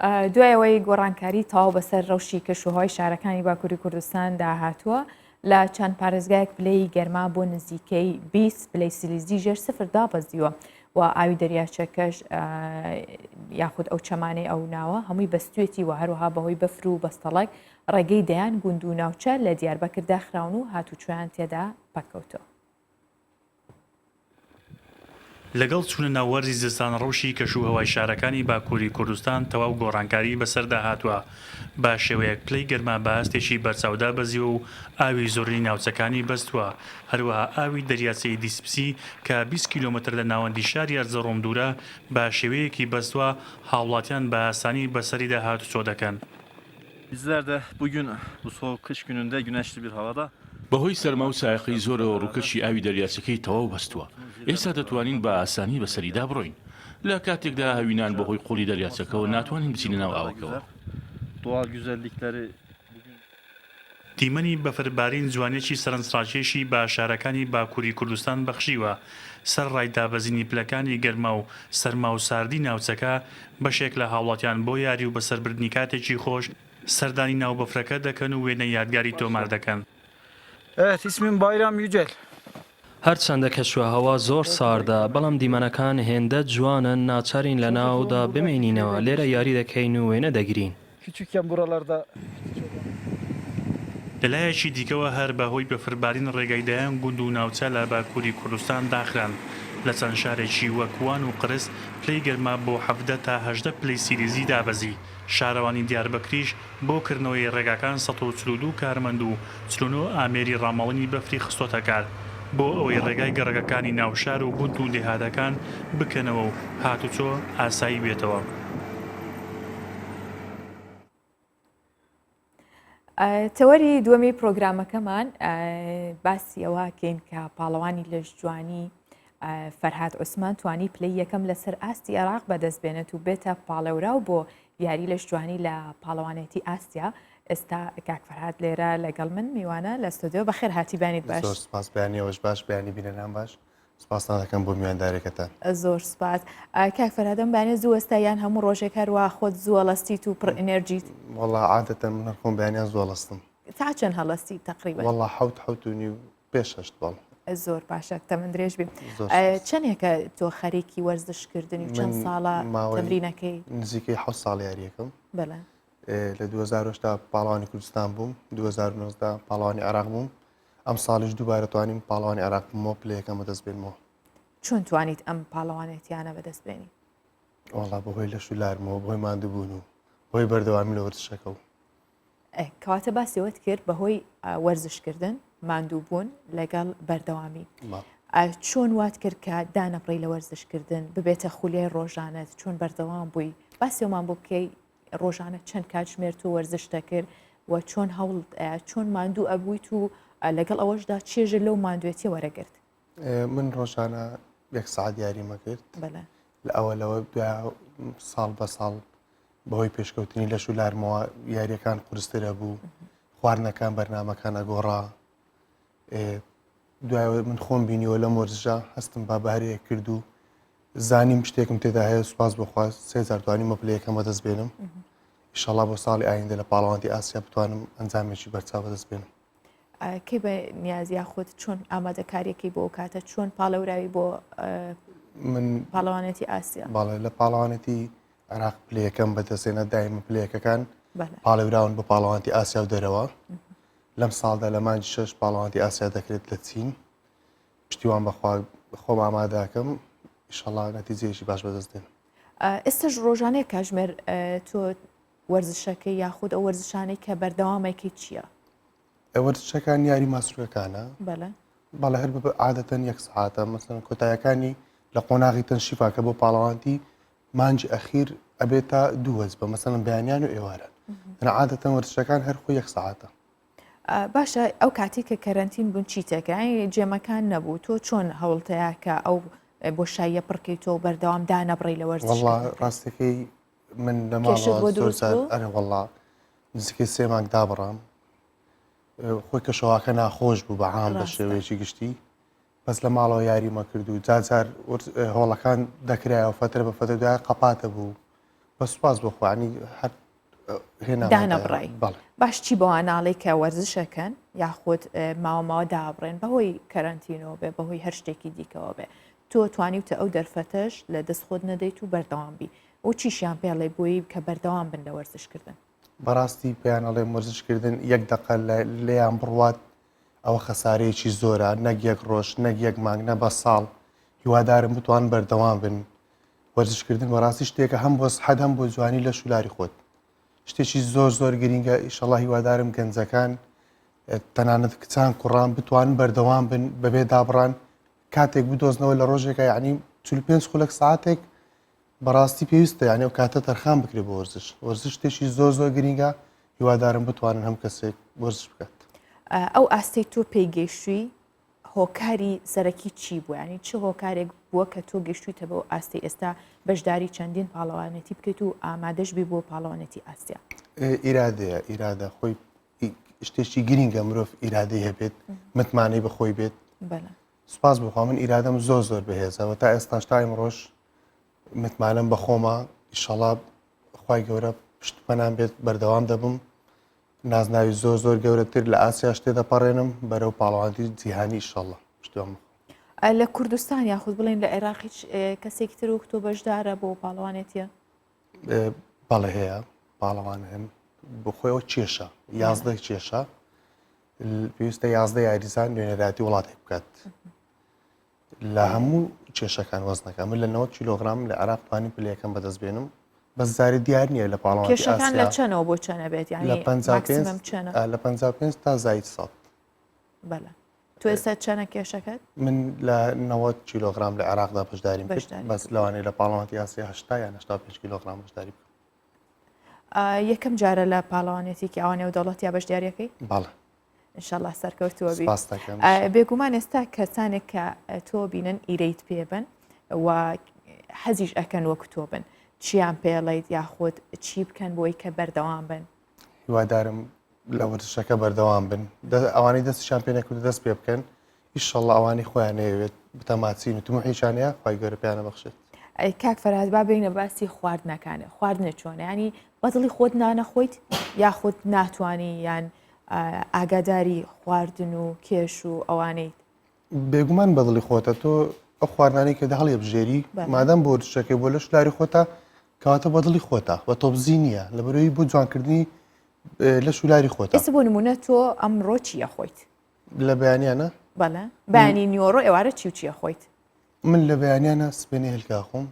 دوایەوەی گۆڕانکاری تەواو بەسەر ڕەوشی کەشوهۆی شارەکانی باکووری کوردستان داهاتووە لە چەند پارێزگایەک پلەی گەرما بۆ نزیکەی 20 پلەی سیلیزی ژێر سفر دابەزیوە و ئاوی دەریاچەکەش یاخود ئەو چەمانەی ئەو ناوە هەمووی بەستوێتی و هەروەها بەهۆی بەفر و بەستەڵک ڕێگەی دەیان گوند و ناوچە لە دیاربەکر داخراون و هاتوچۆیان تێدا پەکەوتەوە. لەگەڵ چوونە ناوەرزی زستان ڕەوشی کەشوهەوای شارەکانی باکووری کوردستان تەواو گۆڕانکاری بەسەردا هاتووە با شێوەیەک پلەی گەرما بە هەستێکی بەرچاودا بەزیوە و ئاوی زۆرینی ناوچەکانی بەستووە هەروەها ئاوی دەریاچەی دیسپسی کە 20 کیلۆمەتر لە ناوەندی شاری ئەرزەڕۆم دوورە با شێوەیەکی بەستووە هاوڵاتیان بە ئاسانی بەسەریدا هاتوچۆ دەکەن. Bizler de bugün bu soğuk kış gününde güneşli bir havada بەهۆی سەرما و سایقی زۆرەوە ڕووکەشی ئاوی دەریاچەکەی تەواو بەستووە ئێستا دەتوانین بە ئاسانی بەسەریدا بڕۆین لە کاتێکدا هەوینان بەهۆی قوڵی دەریاچەکەەوە ناتوانین بچینە ناو ئاوەکەوە. doğal güzellikleri دیمەنی بەفربارین جوانێکی سەرنجڕاکێشی بە شارەکانی باکووری کوردستان بەخشیوە سەر ڕایدابەزینی پلەکانی گەرما و سەرما و ساردی ناوچەکە بەشێک لە هاوڵاتیان بۆ یاری و بەسەربردنی کاتێکی خۆش سەردانی ناو بەفرەکە دەکەن و وێنە یادگاری تۆمار دەکەن. Evet, ismim Bayram Yücel. هەرچەندە کەشوهەوا زۆر ساردە بەڵام دیمەنەکان هێندە جوانن ناچارین لە ناودا بمێنینەوە لێرە یاری دەکەین و وێنە دەگرین. Küçükken buralarda لەلایەکی دیکەوە هەر بەهۆی بەفربارین ڕێگەیدایان گوند و ناوچە لە باکووری کوردستان داخران لە چەند شارێکی وەکوان و قرس پلەی گەرما بۆ 17 تا 18 پلەی سیلیزی دابەزی شارەوانی دیاربەکریش بۆ کردنەوەی ڕێگاکان 142 کارمەند و 49 ئامێری ڕامەڵنی بەفری خستۆتە کار بۆ ئەوەی ڕێگای گەڕگەکانی ناوشار و گوند و دێهاتەکان بکەنەوە و هاتوچۆ ئاسایی بێتەوە. تەوەری دووەمی پرۆگرامەکەمان باسی ئەوەکەین کە پاڵەوانی لەش جوانی فەرهاد عوسمان توانی پلەی یەکەم لەسەر ئاستی عێراق بەدەستبێنێت و بێتە پاڵێورا و بۆ یاری لەش جوانی لە پاڵەوانێتی ئاسیا ئێستا کاک فەرهاد لێرە لەگەڵ من میوانە لە ستۆدیۆ بەخێر هاتی بانیت باش. زۆر سپاس بیانیەوەش باش بیانی بینەران باش سپاسان دەکەم بۆ میواندارێکەکەتان. زۆر سپاس کاک فەرهادم بانێ زوو ئێستایان هەموو ڕۆژێک هەروە خۆت زووە لەستیت و پڕ ئەنێرجیت. وەڵڵا عادەتەن من خۆم بەیانیان زۆر لەستم. تا چەند هەڵەستی تقریبا؟ وەڵڵا حەوت و نیو پێش هەشت باڵ. زۆر باشە تەمەن درێژ بێ. چەندێکە تۆ خەرێکی وەرزشکردنی و چەند ساڵە تەمرینەکەی؟ نزیکەی 7 ساڵ یاریەکەم. بەڵێ. لە 2010 پاڵەوانی کوردستان بووم 2019 پاڵەوانی عێراق بووم ئەم ساڵیش دووبارە توانیم پاڵەوانی عێراق بوومەوە پلەیەکەم بەدەست بێنمەوە. چۆن توانیت ئەم پاڵەوانێتیانە بەدەست بێنی؟ وەڵڵا بەهۆی لەش و لارمەوە بۆی ماندووبوون و بۆی بەردەوامی لە وەرزشەکە و کەواتە باسیەوەت کرد بەهۆی وەرزشکردن ماندووبوون لەگەڵ بەردەوامی چۆن وات کرد کە دانەپڕی لە وەرزشکردن ببێتە خولیای ڕۆژانەت چۆن بەردەوام بووی باسیەوەمان بۆ بکەی ڕۆژانە چەند کاتژمێر و وەرزش دەکرد و چۆن هەوڵ چۆن ماندوو ئەبوویت و لەگەڵ ئەوەشدا چێژە لەو ماندوێتی وەرەگرت. من ڕۆژانە 1 سعات یاریمە کرد لە ئەوە ساڵ بە ساڵ بەهۆی پێشکەوتنی لەش و لارمەوە یاریەکان قورسترە بوو خواردنەکان بەرنامەکان ئەگۆڕا دوایەوە من خۆم بینیەوە لە مۆرزژە هەستم بابارەیە کرد و زانیم شتێکم تێدا هەیە سوپاس بخواست 3000 توانیم پلەیەکەم بەدەست بێنم ئینشاڵڵا بۆ ساڵی ئایندە لە پاڵەوانی ئاسیا بتوانم ئەنجامێکی بەرچاو بەدەست بێنم. کەی بە نیازیا خۆت چۆن ئامادەکاریەکەی بۆ کاتە چۆن پاڵەوراوی بۆ من پاڵەوانێتی ئاسیا؟ باڵێ لە پاڵەوانێتی عێراق پلەیەکەم بەدەستێنە دایمە پلەیەکەکان پاڵێوراون بە پاڵەوانی ئاسیا و دەرەوە لەم ساڵدا لە مانجی 6 پاڵەوانی ئاسیا دەکرێت لە چین پشتیوان بەخوا خۆم ئامادەکەم ئینشاڵڵا نەتیجەیەکی باش بەدەست دێن. ئێستاش ڕۆژانەیە کاتژمێر تۆ وەرزشەکەی یاخود ئەو وەرزشانەی کە بەردەوامێکی چییە؟ وەرزشەکان یاری ماسوورەکانە بەڵێ هەر عادەتەن 1 ساعاتە مەسەن کۆتاییەکانی لە قۆناغی تەنشیفاکە بۆ پاڵەوانتی مانجی ئەخیر ئەبێتە 2 وەز بە مەسەن بەیانیان و ئێوارن عادەتەن وەرزشەکان هەر خۆ 1 ساعاتە. باشە ئەو کاتی کە کەرەنتین بوون چیتەکە جێمەکان نەبوو تۆ چۆن هەوڵتەیە کە ئەو بۆ شایە پڕکەیتۆ بەردەوام دانەبڕی لە وەرزش؟ وەڵڵا ڕاستەکەی من لە ماڵ ئەرە وەڵڵا نزیکەی 3 مانگ دابڕام خۆی کەشەواکە ناخۆش بوو بەعام بە شێوەیەکی گشتی بەس لە ماڵەوە یاریمە کرد و جار هۆڵەکان دەکرایەوە فترە بە فترە دوای قەپاتە بوو بەسپاس بخوانی هەر هێنا دانەبڕای باش چی بۆ ناڵی کە وەرزشەکەن یاخود ماوە دابڕێن بەهۆی کەرەنتینەوە بێ بەهۆی هەر شتێکی دیکەوە بێ تۆ توانیوتە ئەو دەرفەتەش لە دەستخۆت نەدەیت و بەردەوام بی ئەو چیشیان پێڵێ بۆی کە بەردەوام بن لە وەرزشکردن بەڕاستی پێیان ئەڵێ وەرزشکردن یەک دقە لێیان بڕوات ئەوە خەسارەیەکی زۆرە نەک یەک ڕۆژ نەک یەک مانگ نە بە ساڵ هیوادارم بتوان بەردەوام بن وەرزشکردن بەڕاستی شتێکە هەم بۆ سەحەت هەم بۆ جوانی لە شولاری خۆت شتێکی زۆر گرینگە ئیشەڵڵا هیوادارم گەنجەکان تەنانەت کچان کوڕان بتوانن بەردەوام بن بەبێ دابڕان کاتێک بدۆزنەوە لە ڕۆژێکە یعنی 45 خولەک ساعتێک بەڕاستی پێویستە یعنی ئەو کاتە تەرخان بکرێت بۆ وەرزش شتێکی زۆر گرینگە هیوادارم بتوانن هەم کەسێک وەرزش بکات ئەو ئاستی تۆ پێیگەیشتووی هۆکاری سەرەکی چی بوو ینی چه هۆکارێک بووە کە تۆ گەشتویتە بۆ ئاستی ئێستا بەشداری چەندین پاڵەوانەتی بکەیت و ئامادەش بی بۆ پاڵەوانەتی ئاسیا ئیرادە خۆی شتێکی گرینگە مرۆڤ ئیرادەی هەبێت متمانەی بەخۆی بێت سوپاس بخوا من ئیرادەم زۆر بەهێزەوە تا ئێستاش تا ئەمڕۆژ متمانەم بە خۆمە ئیشەڵڵا خوای گەورە پشتپەنان بێت بەردەوام دەبم نازناوی زۆر گەورەتر لە ئاسیا شتێ دەپەڕێنم بەرەو پاڵەوانتی جیهانی ئیشەڵڵا پشتوام لە کوردستان یاخود بڵێن لە عێراقی کەسێکی تر وەک تۆ بەشدارە بۆ پاڵەوانێتیە بەڵێ هەیە پاڵەوان هەن بخۆیەوە کێشە 11 کێشە پێویستە 11 یاریزان نوێنەراتی وڵاتی بکات لە هەموو کێشەکان وەزنەکە من لە 90 کیلۆگرام لە عێراق توانیم پلەکەم بەدەستبێنم بەس زاری دیار نییە لە پاڵەوانتی ئاسیا کێشەکان لە چەنەوە بۆ چەنە بێت لە 55 تا زایت 100 بەڵێ تو ئێستا چەنە کێشەکەت من لە 90 کیلۆگرام لە عێراقدا بەشداریم بەس لەوانەیە لە پاڵەوانتی ئاسیا 80 یان 85 کیلۆگرام بەشداری یەکەم جارە لە پاڵەوانێتی ئەوانێ و دەوڵەت یا بەشداریەکەی بەڵێ ئینشاءالله سەرکەوتووە بی بێگومان ئێستا کەسانێک کە تۆ بینن ئیرەیت پێبن و حەزیش ئەکەن وەکو تۆ بن چیان پێڵیت یاخود چی بکەن بۆی کە بەردەوام بن هیوادارم لە وەرزشەکە بەردەوام بن ئەوانەی دەستیشان پێ نەکرد دەست پێ بکەن ئیشەڵڵا ئەوانی خۆیان نەوێت بتەماچین و تموحیشانەیە خوای گەورە پێیانە بەخشێت کاک فەرهاد با بینە باسی خواردنەکانە خواردنە چۆنە ینی بەدڵی خۆت نانەخۆیت یاخود ناتوانی یان ئاگاداری خواردن و کێش و ئەوانەیت بێگومان بەدڵی خۆتە تۆ ئەو خواردنانی کە هەڵێ بژێری مادەم بۆ وەرزشەکەی بۆ لە شولاری خۆتە کەواتە بەدڵی خۆتە بە تۆبزی نییە لە بەرەوەی بۆ جوانکردنی لە شولاری خۆتە ئێستا بۆ نمونە تۆ ئەمڕۆ چیە خۆیت لە بەیانیانە بەڵێ بەیانی نیۆڕۆ ئێوارە چی و چیە خۆیت من لە بەیانیانە سپێنی هێلکا خۆم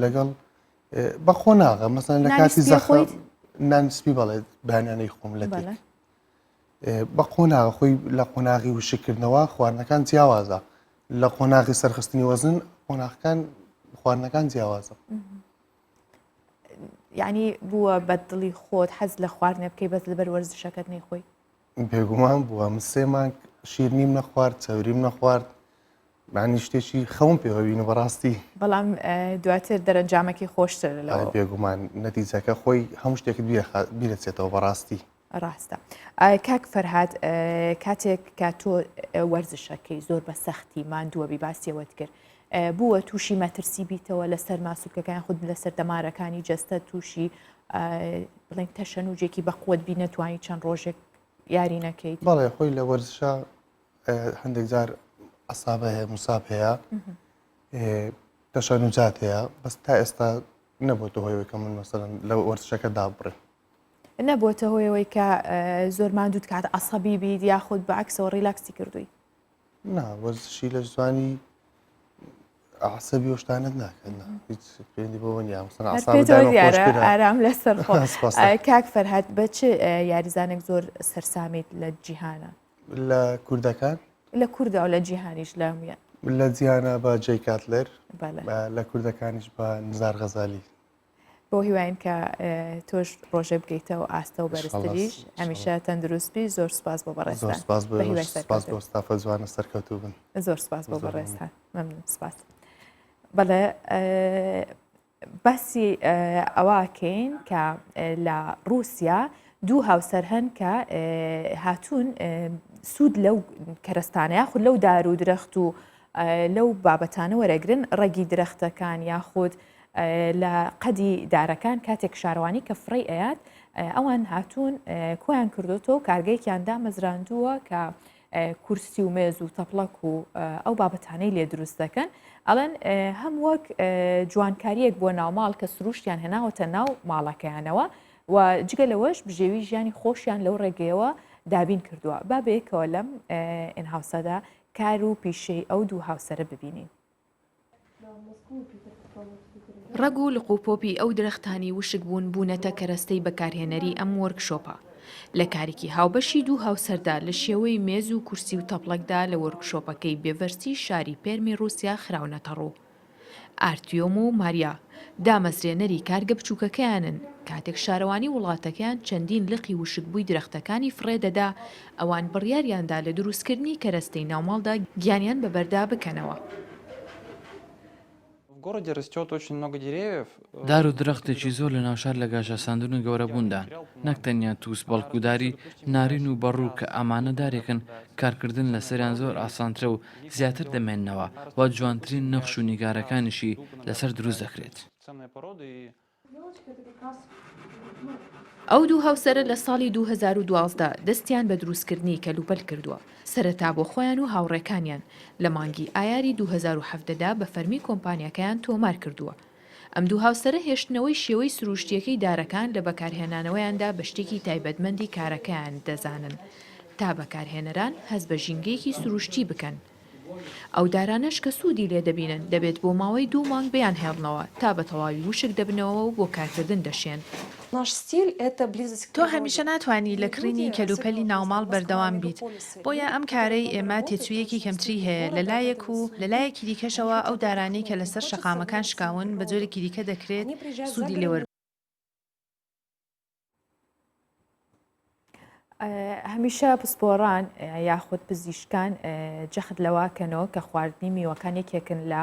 لەگەڵ بەخۆ ناغە مەسەن لە کاتی زەخۆیت نانسپی بەڵێ بەیانیانەی خۆم لە تێک بە قۆناغ خۆی لە قۆناغی وشکردنەوە خواردنەکان جیاوازە لە قۆناغی سەرخستنی وەزن قۆناغەکان خواردنەکان جیاوازە یعنی بووە بەدڵی خۆت حەز لە خواردنە بکەی بەس لەبەر وەرزشەکەت نەیخۆی بێگومان بووە من 3 مانگ شیرنیم نەخوارد چاوریم نەخوارد معنی شتێکی خەون پێوەبینە بەڕاستی بەڵام دواتر دەرەنجامێکی خۆشتر لەوە بێگومان نەتیجەکە خۆی هەموو شتێکت بیرەچێتەوە بەڕاستی ڕاستە کاک فەرهاد کاتێک کە تۆ وەرزشەکەی زۆر بە سەختی ماندووە باسیەوەت کرد بووە تووشی مەترسی بیتەوە لەسەر ماسوولکەکان خود لەسەر دەمارەکانی جەستە تووشی بڵێن تەشەنوجێکی بەقوت بی نەتوانی چەند ڕۆژێک یاری نەکەیت بەڵێ خۆی لە وەرزشە هەندێک جار ئەسابە هەیە موساب هەیە تەشەنوجات هەیە بەس تا ئێستا نەبووە هۆیەوەی کە من مەسەڵەن لە وەرزشەکە دابڕێ نەبووە هۆیەوەی کە زۆر ماندووت کات عەسەبی بیت یاخود بەعکسەوە ڕیلاکسی کردووی نا وەرزشی لە جوانی عەسەبی و شتانت ناکەن هیچ پێوەندی بەوە نییە ئارام لەسەر خۆ کاک فەرهاد بە چ یاریزانێک زۆر سەرسامیت لە جیهانە لە کوردەکان لە کووردە و لە جیهانیش لە هەمویان لە جیهانە بە جەی کاتلەر بەڵێ لە کوردەکانیش بە نزار غەزالی بۆ هیواین کە تۆش ڕۆژێ بگەیتەوە ئاستە و بەرزتریش هەمیشە تەندروستبی زۆر سپاس بۆ بەڕێستان سپاس بۆ ستافە جوانە سەرکەوتوو بن زۆر سپاس بۆ بەڕێستان مەمنون سپاس بەڵێ باسی ئەوەکەین کە لە رووسیا دوو هاوسەر هەن کە هاتوون سوود لەو کەرەستانە یاخود لەو دار و درەخت و لەو بابەتانە وەرەگرن ڕێگی درەختەکان یاخود لە قەدی دارەکان کاتێک شارەوانی کە فڕی ئەیات ئەوان هاتوون کۆیان کردوتەوە کارگەیەکیان دامەزراندووە کە کورسی و مێز و تەپڵک و ئەو بابەتانەی لێ دروست دەکەن ئەڵەن هەم وەک جوانکاریەک بۆ ناوماڵ کە سروشتیان هێناوەتە ناو ماڵەکەیانەوە و جگە لەوەش بژێوی ژیانی خۆشیان لەو ڕێگەیەوە دابین کردووە با بەیەکەوە لەم ئینهاوسەدا کار و پیشەی ئەو دوو هاوسەرە ببینین. ڕەگ و لقوپۆپی ئەو درەختانی وشک بوون بوونەتە کەرەستەی بەکارهێنەری ئەم وەرکشۆپە. لە کارێکی هاوبەشی دوو هاوسەردا لە شێوەی مێز و کورسی و تەپڵکدا لە وەرکشۆپەکەی بێڤەرسی شاری پێرمی رووسیا خراونەتە ڕوو. ئارتیۆم و ماریا دامەزرێنەری کارگە بچووکەکەیانن کاتێک شارەوانی وڵاتەکەیان چەندین لقی وشکبووی درەختەکانی فڕێدەدا ئەوان بڕیاریاندا لە دروستکردنی کەرەستەی ناوماڵدا گیانیان بەبەردا بکەنەوە. دار و درەختێکی زۆر لە ناوشار لە گاژەساندن و گەورەبووندان نەک تەنیا تووس بەڵکوداری نارین و بەڕوو کە ئەمانە دارێکن کارکردن لە سەریان زۆر ئاسانترە و زیاتر دەمێننەوە و جوانترین نەخش و نیگارەکانیشی لەسەر دروست دەکرێت. ئەو دوو هاوسەرە لە ساڵی 2012 دەستیان بە دروستکردنی کەلوپەل کردووە سەرەتا بۆ خۆیان و هاوڕێکانیان لە مانگی ئایاری 2017دا بە فەرمی کۆمپانیەکەیان تۆمار کردووە. ئەم دوو هاوسەرە هێشتنەوەی شێوەی سروشتیەکەی دارەکان لە بەکارهێنانەوەیاندا بە شتێکی تایبەتمەندی کارەکەیان دەزانن تا بەکارهێنەران هەست بە ژینگەیەکی سروشتی بکەن. ئەو دارانەش کە سوودی لێ دەبینن دەبێت بۆ ماوەی 2 مانگ بیان هێڵنەوە تا بە تەواوی وشک دەبنەوە و بۆ کارکردن دەشێن. تۆ هەمیشە ناتوانانی لە کڕینی کەلوپەلی ناوماڵ بەردەوام بیت بۆیە ئەم کارەی ئێمە تێچوویەکی کەمتری هەیە لەلایەک و لەلایەکی دیکەشەوە ئەو دارانەی کە لەسەر شەقامەکان شکاون بە جۆرێکی دیکە دەکرێت سوودی لێوە. هەمیشە پسپۆڕان یاخود پزیشکان جەخت لەواکەنەوە کە خواردنی میوەکان یەکێکن لە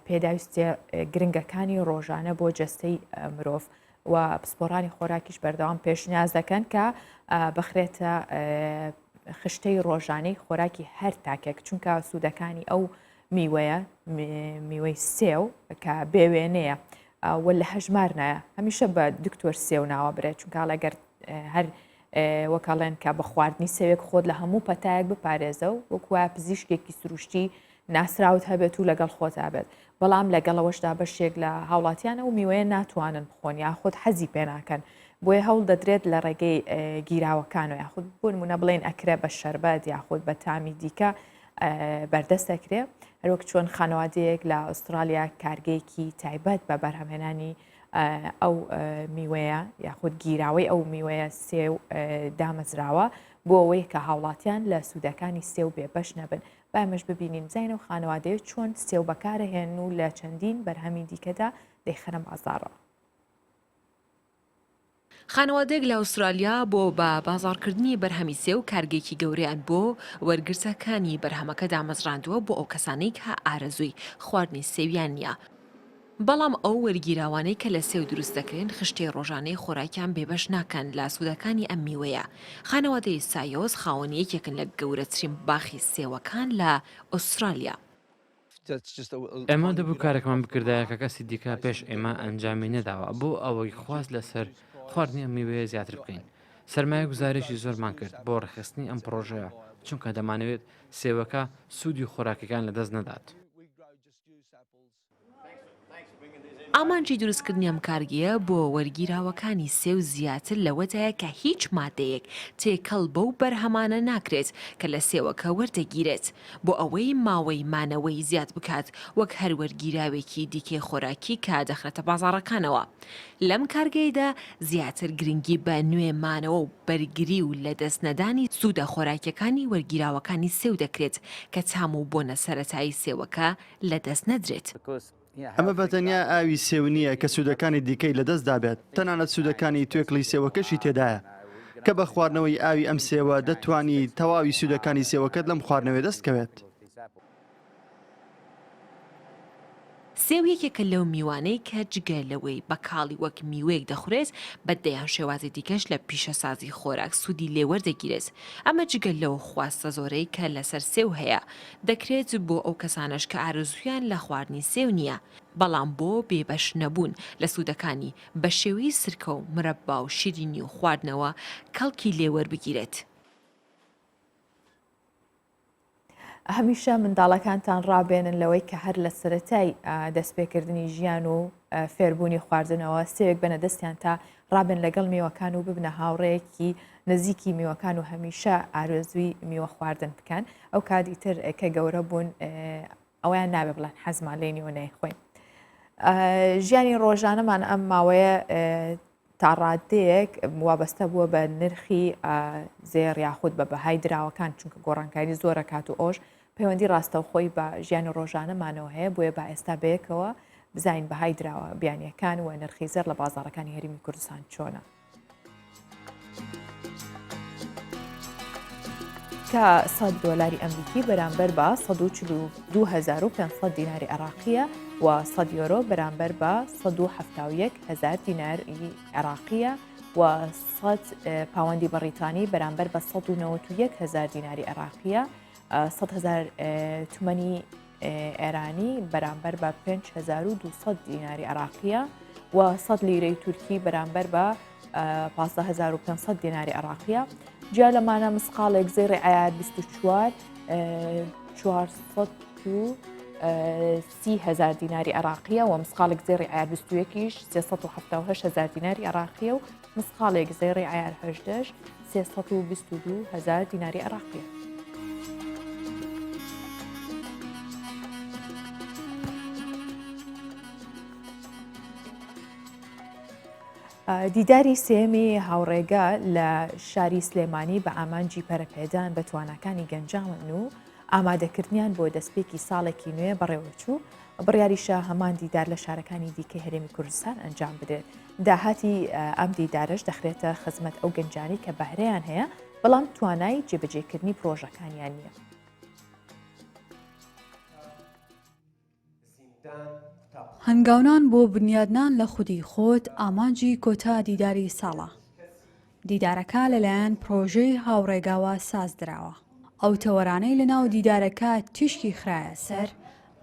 پێداویستە گرنگەکانی ڕۆژانە بۆ جەستەی مرۆڤ و پسپۆڕانی خۆراکیش بەردەوام پێشنیاز دەکەن کە بخرێتە خشتەی ڕۆژانەی خۆراکی هەر تاکێک چونکە سوودەکانی ئەو میوەیە میوەی سێو کە بێوێنەیە و لە هەژمار نایە هەمیشە بە دکتۆر سێو ناوە برێت چونکە لەگەر هەر وەکەڵێن کە بە خواردنی سێوێک خۆت لە هەموو پەتایەک بپارێزە و وەکوە پزیشکێکی سروشتی ناسراوت هەبێت و لەگەڵ خۆتا بێت بەڵام لەگەڵەوەشدا بەشێک لە هاوڵاتیانە و میوەیە ناتوانن بخۆن یاخود حەزی پێ ناکەن بۆیە هەوڵ دەدرێت لە ڕێگەی گیراوەکان و یاخود بۆ نمونە بڵێن ئەکرێ بە شەربەت یاخود بە تامی دیکە بەردەست دەکرێت هەروەک چۆن خانەوادەیەک لە ئوسترالیا کارگەیەکی تایبەت بە بەرهەمهێنانی ئەو میوەیە یاخود گیراوەی ئەو میوەیە سێو دامەزراوە بۆ ئەوەی کە هاوڵاتیان لە سوودەکانی سێو بێبەش نەبن بامەش ببینین زین و خانەوادەیە چۆن سێو بەکارەهێن و لە چەندین بەرهەمی دیکەدا دەیخەنە بازاڕەوە. خانەوادەیەک لە ئوسترالیا بۆ بە بازاڕکردنی بەرهەمی سێو کارگێکی گەورەیان بۆ وەرگرسەکانی بەرهەمەکە دامەزراندووە بۆ ئەو کەسانەی کە ئارەزووی خواردنی سێویان نییە. بەڵام ئەو وەرگیراوانەی کە لە سێو دروست دەکرێن خشتەی ڕۆژانەی خۆراکیان بێبەش ناکەن لە سوودەکانی ئەم میوەیە. خانەوادەی سایۆز خاوەنیەکێکن لە گەورەترین باخی سێوەکان لە ئوسترالیا. ئێمە دەبوو کارێکمان بکردایە کە کەسی دیکە پێش ئێمە ئەنجامی نەداوە بۆ ئەوەی خواست لەسەر خواردنی ئەم میوەیە زیاتر بکەین. سەرمایە گوزارێکی زۆرمان کرد بۆ ڕێخستنی ئەم پرۆژەیە چونکە دەمانەوێت سێوەکە سوودی خۆراکەکان لەدەست نەدات. ئامانجی دروستکردنی ئەم کارگیە بۆ وەرگیراوەکانی سێو زیاتر لەوەدایە کە هیچ مادەیەک تێکەڵ بەو بەرهەمانە ناکرێت کە لە سێوەکە وەردەگیرێت بۆ ئەوەی ماوەی مانەوەی زیاد بکات وەک هەر وەرگیراوێکی دیکەی خۆراکی کە دەخرێتە بازاڕەکانەوە. لەم کارگەیدا زیاتر گرنگی بە نوێمانەوە و بەرگری و لە دەستنەدانی سوودە خۆراکیەکانی وەرگیراوەکانی سێو دەکرێت کە تام و بۆنە سەرەتایی سێوەکە لە دەست نەدرێت. ئەمە بەتەنیا ئاوی سێو نییە کە سوودەکانی دیکەی لەدەست دابێت تەنانەت سوودەکانی توێکڵی سێوەکەشی تێدایە کە بە خواردنەوەی ئاوی ئەم سێوە دەتوانی تەواوی سوودەکانی سێوەکەت لەم خواردنەوەی دەستکەوێت. سێو یەکێکە لەو میوانەی کە جگە لەوەی بە کاڵی وەک میوەیەک دەخورێت بەدەیان شێوازی دیکەش لە پیشەسازی خۆراک سوودی لێوەردەگیرێت ئەمە جگە لەو خواستە زۆرەی کە لەسەر سێو هەیە دەکرێت بۆ ئەو کەسانش کە ئارزویان لە خواردنی سێو نییە بەڵام بۆ بێبەش نەبوون لە سوودەکانی بە شێوەی سرکە و مرەبا و شیرینی و خواردنەوە کەڵکی لێوەربگیرێت. هەمیشە منداڵەکانتان ڕابێنن لەوەی کە هەر لە سەرەتای دەستپێکردنی ژیان و فێربوونی خواردنەوە سێوێک بنە دەستیان تا ڕابێن لەگەڵ میوەکان و ببنە هاوڕەیەکی نزیکی میوەکان و هەمیشە ئارۆزوی میوە خواردن بکەن ئەو کاتی تر کە گەورە بوون ئەویان نابێ بڵێن حەزمان لێ نیوە نەیخۆین. ژیانی ڕۆژانەمان ئەم ماوەیە تا ڕادەیەک وابەستە بووە بە نرخی زێر یاخود بە بەهای دراوەکان چونکە گۆڕانکاری زۆرە کات و ئۆش پەیوەندی ڕاستەوخۆی بە ژیانی ڕۆژانەمانەوە هەیە بۆیە با ئێستا بەیەکەوە بزین بەهای دراوە بیانیەکان و نرخی زێر لە بازاڕەکانی هەرێمی کوردستان چۆنە. کە $100 ئەمریکی بەرامبەر بە 142,500 دیناری عێراقیە و 100 یۆرۆ بەرامبەر بە 171,000 دیناری عێراقیە و 100 پاوەندی بەڕیتانی بەرامبەر بە 191,000 دیناری عێراقیە 100,000 تومەنی ئێرانی بەرامبەر بە 5,200 دیناری عێراقیە و 100 لیرەی تورکی بەرامبەر بە 15,500 دیناری عێراقیە. جا لەمانە مسقالێک زێڕی عیار 24 430,000 دیناری عێراقیە و مسقالێک زێڕی عیار 21 378,000 دیناری عێراقیە و مسقالێک زێڕی عیار 18 322,000 دیناری عێراقیە. دیداری سێمی هاوڕێگە لە شاری سلێمانی بە ئامانجی پەرەپێدان بە تواناکانی گەنجاون و ئامادەکردنیان بۆ دەستپێکی ساڵێکی نوێ بەڕێوەچوو بڕیاریشە هەمان دیدار لە شارەکانی دیکەی هەرێمی کوردستان ئەنجام بدرێت. داهاتی ئەم دیدارش دەخرێتە خزمەت ئەو گەنجانی کە بەهرەیان هەیە بەڵام توانای جێبەجێکردنی پرۆژەکانیان نییە. هەنگاونان بۆ بنیادنان لە خودی خۆت ئامانجی کۆتا دیداری ساڵە. دیدارەکە لەلایەن پرۆژەی هاوڕێگاوە ساز دراوە. ئەو تەوەرانەی لە ناو دیدارەکە تیشکی خرایە سەر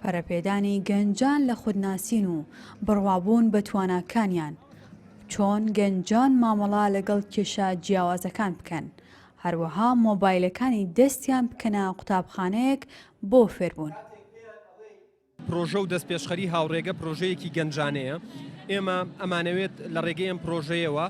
پەرەپێدانی گەنجان لە خودناسین و بڕوابوون بە تواناکانیان چۆن گەنجان مامەڵا لەگەڵ کێشە جیاوازەکان بکەن هەروەها مۆبایلەکانی دەستیان بکەنە قوتابخانەیەک بۆ فێربوون. پرۆژە و دەستپێشخەری هاوڕێگە پرۆژەیەکی گەنجانەیە. ئێمە ئەمانەوێت لە ڕێگەی ئەم پرۆژەیەوە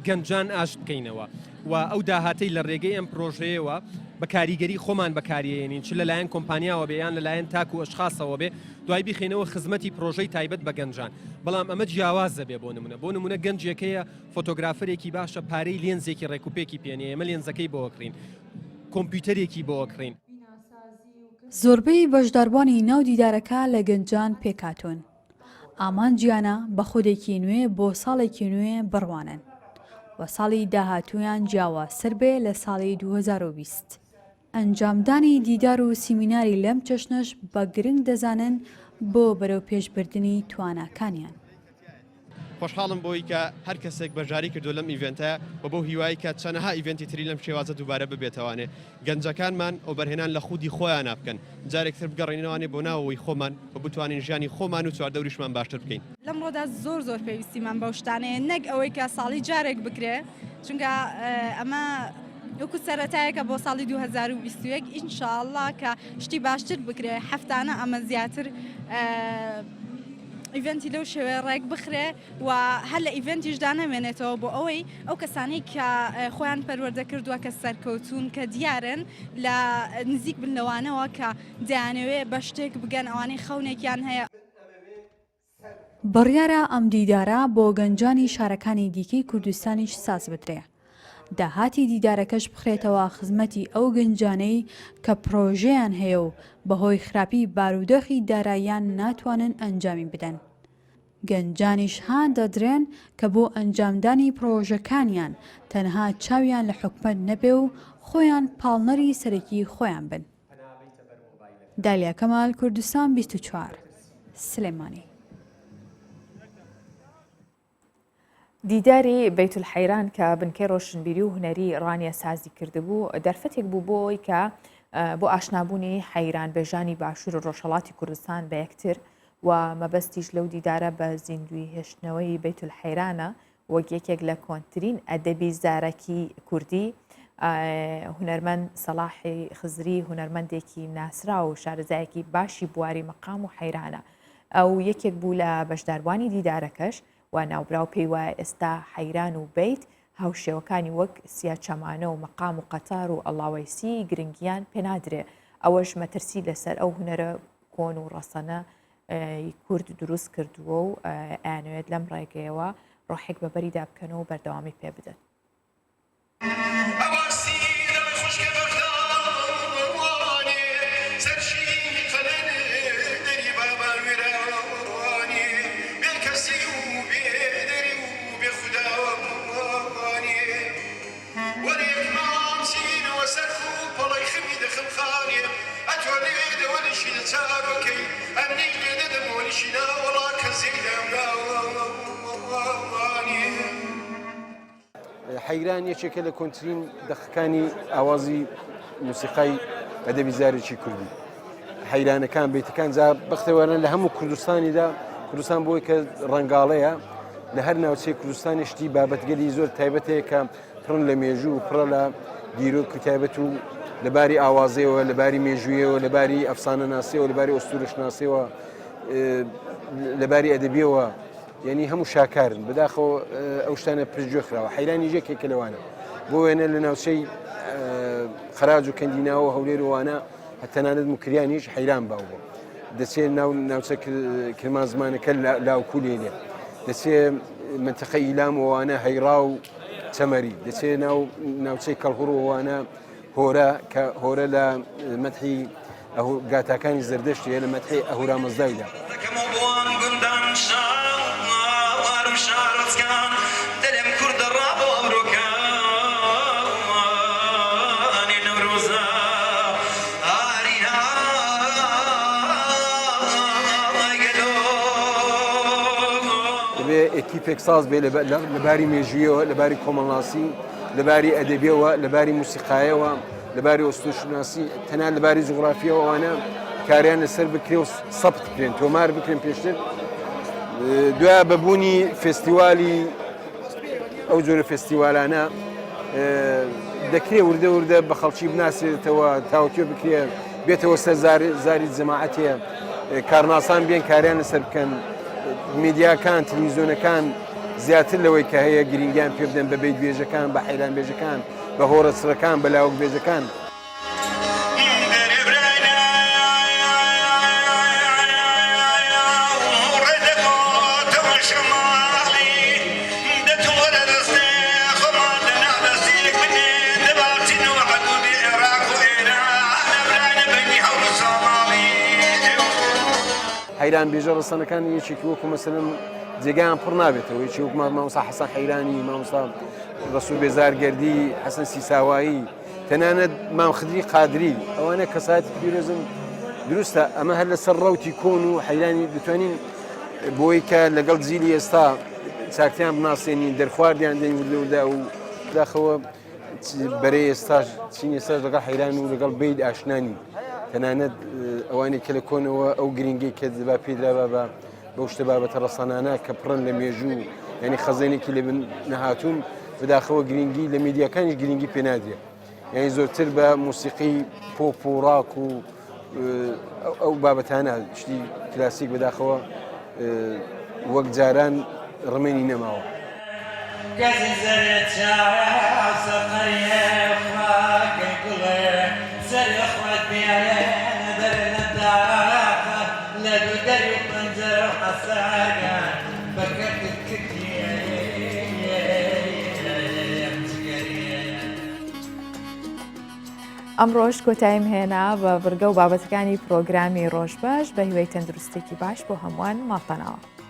گەنجان ئاشت بکەینەوە و ئەو داهاتەی لە ڕێگەی ئەم پرۆژەیەوە بە کاریگەری خۆمان بەکارێنین چ لەلایەن کۆمپانیاوە بێ یان لەلایەن تاک و ئەشخاصەوە بێ دوای بخینەوە خزمەتی پرۆژەی تایبەت بە گەنجان. بەڵام ئەمە جیاوازە بێ بۆ نمونە گەنجێکەیە فۆتۆگرافەرێکی باشە پارەی لێنزێکی ڕێکوپێکی پێنێ ئێمە لێنزەکەی بۆکرین کۆمپیوتەرێکی بۆکرین. زۆربەی بەشداربوانی ناو دیدارەکە لە گەنجان پێکاتون. ئامانجیانە بە خودێکی نوێ بۆ ساڵێکی نوێ بڕوانن و ساڵی داهاتویان جیاوازتر بێ لە ساڵی 2020. ئەنجامدانی دیدار و سیمیناری لەم چەشنش بە گرنگ دەزانن بۆ بەرەو پێشبردننی تواناکانیان. خۆشحاڵم بۆی کە هەر کەسێک بەژاری کردو لەم ئیڤنتە بە بۆ هیوای کە چەنەها ئیڤنتی تری لەم شێوازە دووبارە ببێتەوانێ گەنجەکانمان ئەو بەرهێنان لە خودی خۆیان بکەن جارێکتر بگەڕێنەوەی بۆ ناوەوەی خۆمان بە بتوانین ژیانی خۆمان و چواردەوریشمان باشتر بکەین. لەم ڕۆدا زۆر پێویستیمان بەو شتانەیە نەک ئەوەی کە ساڵی جارێک بکرێ چونکە ئەمە وەکو سەرەتایەکە بۆ ساڵی 2021 ئینشاءالله کە شتی باشتر بکرێ هەفتانە ئەمە زیاتر ئیڤنتی لەو شێوێ ڕێک بخرێ و هەر لە ئیڤنتیشدا نەمێنێتەوە بۆ ئەوەی ئەو کەسانی کە خۆیان پەروەردە کردووە کە سەرکەوتون کە دیارن لە نزیک بنەوانەوە کە دەیانەوێ بە شتێک بگەن ئەوانەی خەونێکیان هەیە. بڕیارە ئەم دیدارە بۆ گەنجانی شارەکانی دیکەی کوردستانیش ساز بدرێ. داهاتی دیدارەکەش بخرێتەوە خزمەتی ئەو گەنجانەی کە پرۆژەیان هەیە و بەهۆی خراپی بارودۆخی داراییان ناتوانن ئەنجامی بدەن. گەنجانیش هان دەدرێن کە بۆ ئەنجامدانی پرۆژەکانیان تەنها چاویان لە حکومەت نەبێ و خۆیان پاڵنەری سەرەکی خۆیان بن. دالیا کەمال، کوردستان 24. سلێمانی. دیداری بیت الحەیران کە بنکەی ڕۆشنبیری و هونەری ڕانیە سازی کردبوو دەرفەتێک بوو بۆی کە بۆ ئاشنابوونی حەیرانبێژانی باشوور و ڕۆژهەڵاتی کوردستان بە یەکتر و مەبەستیش لەو دیدارە بە زیندوی هێشتنەوەی بیت الحەیرانە وەک یەکێک لە کۆنترین ئەدەبی زارەکی کوردی. هونەرمەند سەلاحی خزری هونەرمەندێکی ناسرا و شارەزایەکی باشی بواری مەقام و حەیرانە. ئەو یەکێک بوو لە بەشداروانی دیدارەکەش و ناوبراو پێی وایە ئێستا حەیران و بیت هاوشێوەکانی وەک سیا چەمانە و مەقام و قەتار و ئەڵاوەیسی گرنگیان پێنادرێ. ئەوەش مەترسی لەسەر ئەو هونەرە کۆن و ڕەسەنە کورد دروست کردووە و ئەیانەوێت لەم ڕێگەیەوە ڕۆحێک بەبەریدا بکەنەوە و بەردەوامی پێ بدەن. حەیران یەکێکە لە کۆنترین دەخەکانی ئاوازی موسیقای ئەدەبی زارێکی کوردی. حەیرانەکان بیتەکان جا بەختەوەرە لە هەموو کوردستانیدا کوردستان بۆی کە ڕەنگاڵەیە لە هەر ناوچەی کوردستانیشتی بابەتگەلی زۆر تایبەتەیە کە پڕن لە مێژوو و پڕە لە دیرۆک و تایبەت و لەباری ئاوازەوە لەباری مێژوویەوە لەباری ئەفسانە ناسیەوە لەباری ئۆستورش ناسیەوە لەباری ئەدەبیەوە یعنی هەموو شاکارن بەداخەوە ئەو شتانە پرگوێ خراوە. حەیرانی یەکێکە لەوانە بۆ وێنە لە ناوچەی خەراج و کەندیناوە هەولێر وانە هەتەنانەت مکریانیش حەیران باو بوو. دەچێت ناوچە کرمان زمانەکە لاوکو لێنێ دەچێت منتەقەی ئیلام وانە هەیڕا و چەمەری دەچێت ناوچەی کەڵغوڕ وانە هۆرە کە هۆرە لە مەدحی گاتاکانی زەردەشتیە لە مەدحی ئەهورا مەزدایدا. ئەکیپێک ساز بێ لەباری مێژویەوە لەباری کۆمەڵناسی لەباری ئەدەبیەوە لەباری موسیقایەوە لەباری ئۆستۆشناسی تەنان لەباری جوغرافیەوەوانە کاریان لەسەر بکرێ و سەبت بکرێن تۆمار بکرێن پێشتر دوای بەبوونی فستیوالی ئەو جۆرە فستیوالانە دەکرێ وردە وردە بە خەڵکی بناسێتەوە تاوتێ بکرێ بێتەوە سەر زاری جەماعەتێ کارناسان بێن کاریان لەسەر بکەن میدیاکان تەلەڤیزیۆنەکان زیاتر لەوەی کە هەیە گرنگیان پێ بدەن بە بیت بێژەکان بە حەیران بێژەکان بە هۆرە سرەکان بە لاوک بێژەکان. حەیران بێژە ڕستانەکان یەکێکی وەکو مەسەلەن جێگایان پڕ نابێتەوە یەکی وەک مامۆستا حەسەن حەیرانی مامۆستا ڕەسوول بێزارگەردی حەسەن سیساوایی تەنانەت مام خدری قادری ئەوانە کەسایەتی پیرۆزن دروستە ئەمە هەر لەسەر ڕەوتی کۆن و حەیرانی دەتوانین بۆی کە لەگەڵ جیلی ئێستا چاکتیان بناسێنین دەرخواردیان دەین وردەوردا و داخەوە بەرەی ئێستاش چین ئێستاش لەگەڵ حەیران و لەگەڵ بیت ئاشنانی تەنانەت ئەوانی کە لە کۆنەوە ئەو گرنگی کە با پێدرا بە بەو شتە بابەتە ڕەسەنانە کە پڕن لە مێژوو ینی خەزانێکی لێ نەهاتوون بەداخەوە گرنگی لە میدیاکانی گرنگی پێنادرێت یعنی زۆرتر بە موسیقی پۆپ و ڕاک و ئەو بابەتانە شتی کلاسیک بەداخەوە وەک جاران ڕمێنی نەماوە. ئەمڕۆژ کۆتاییم هێنا بە بڕگە و بابەتەکانی پرۆگرامی ڕۆژبەش بە هیوای تەندروستێکی باش بۆ هەمووان ماڵتەنەوە.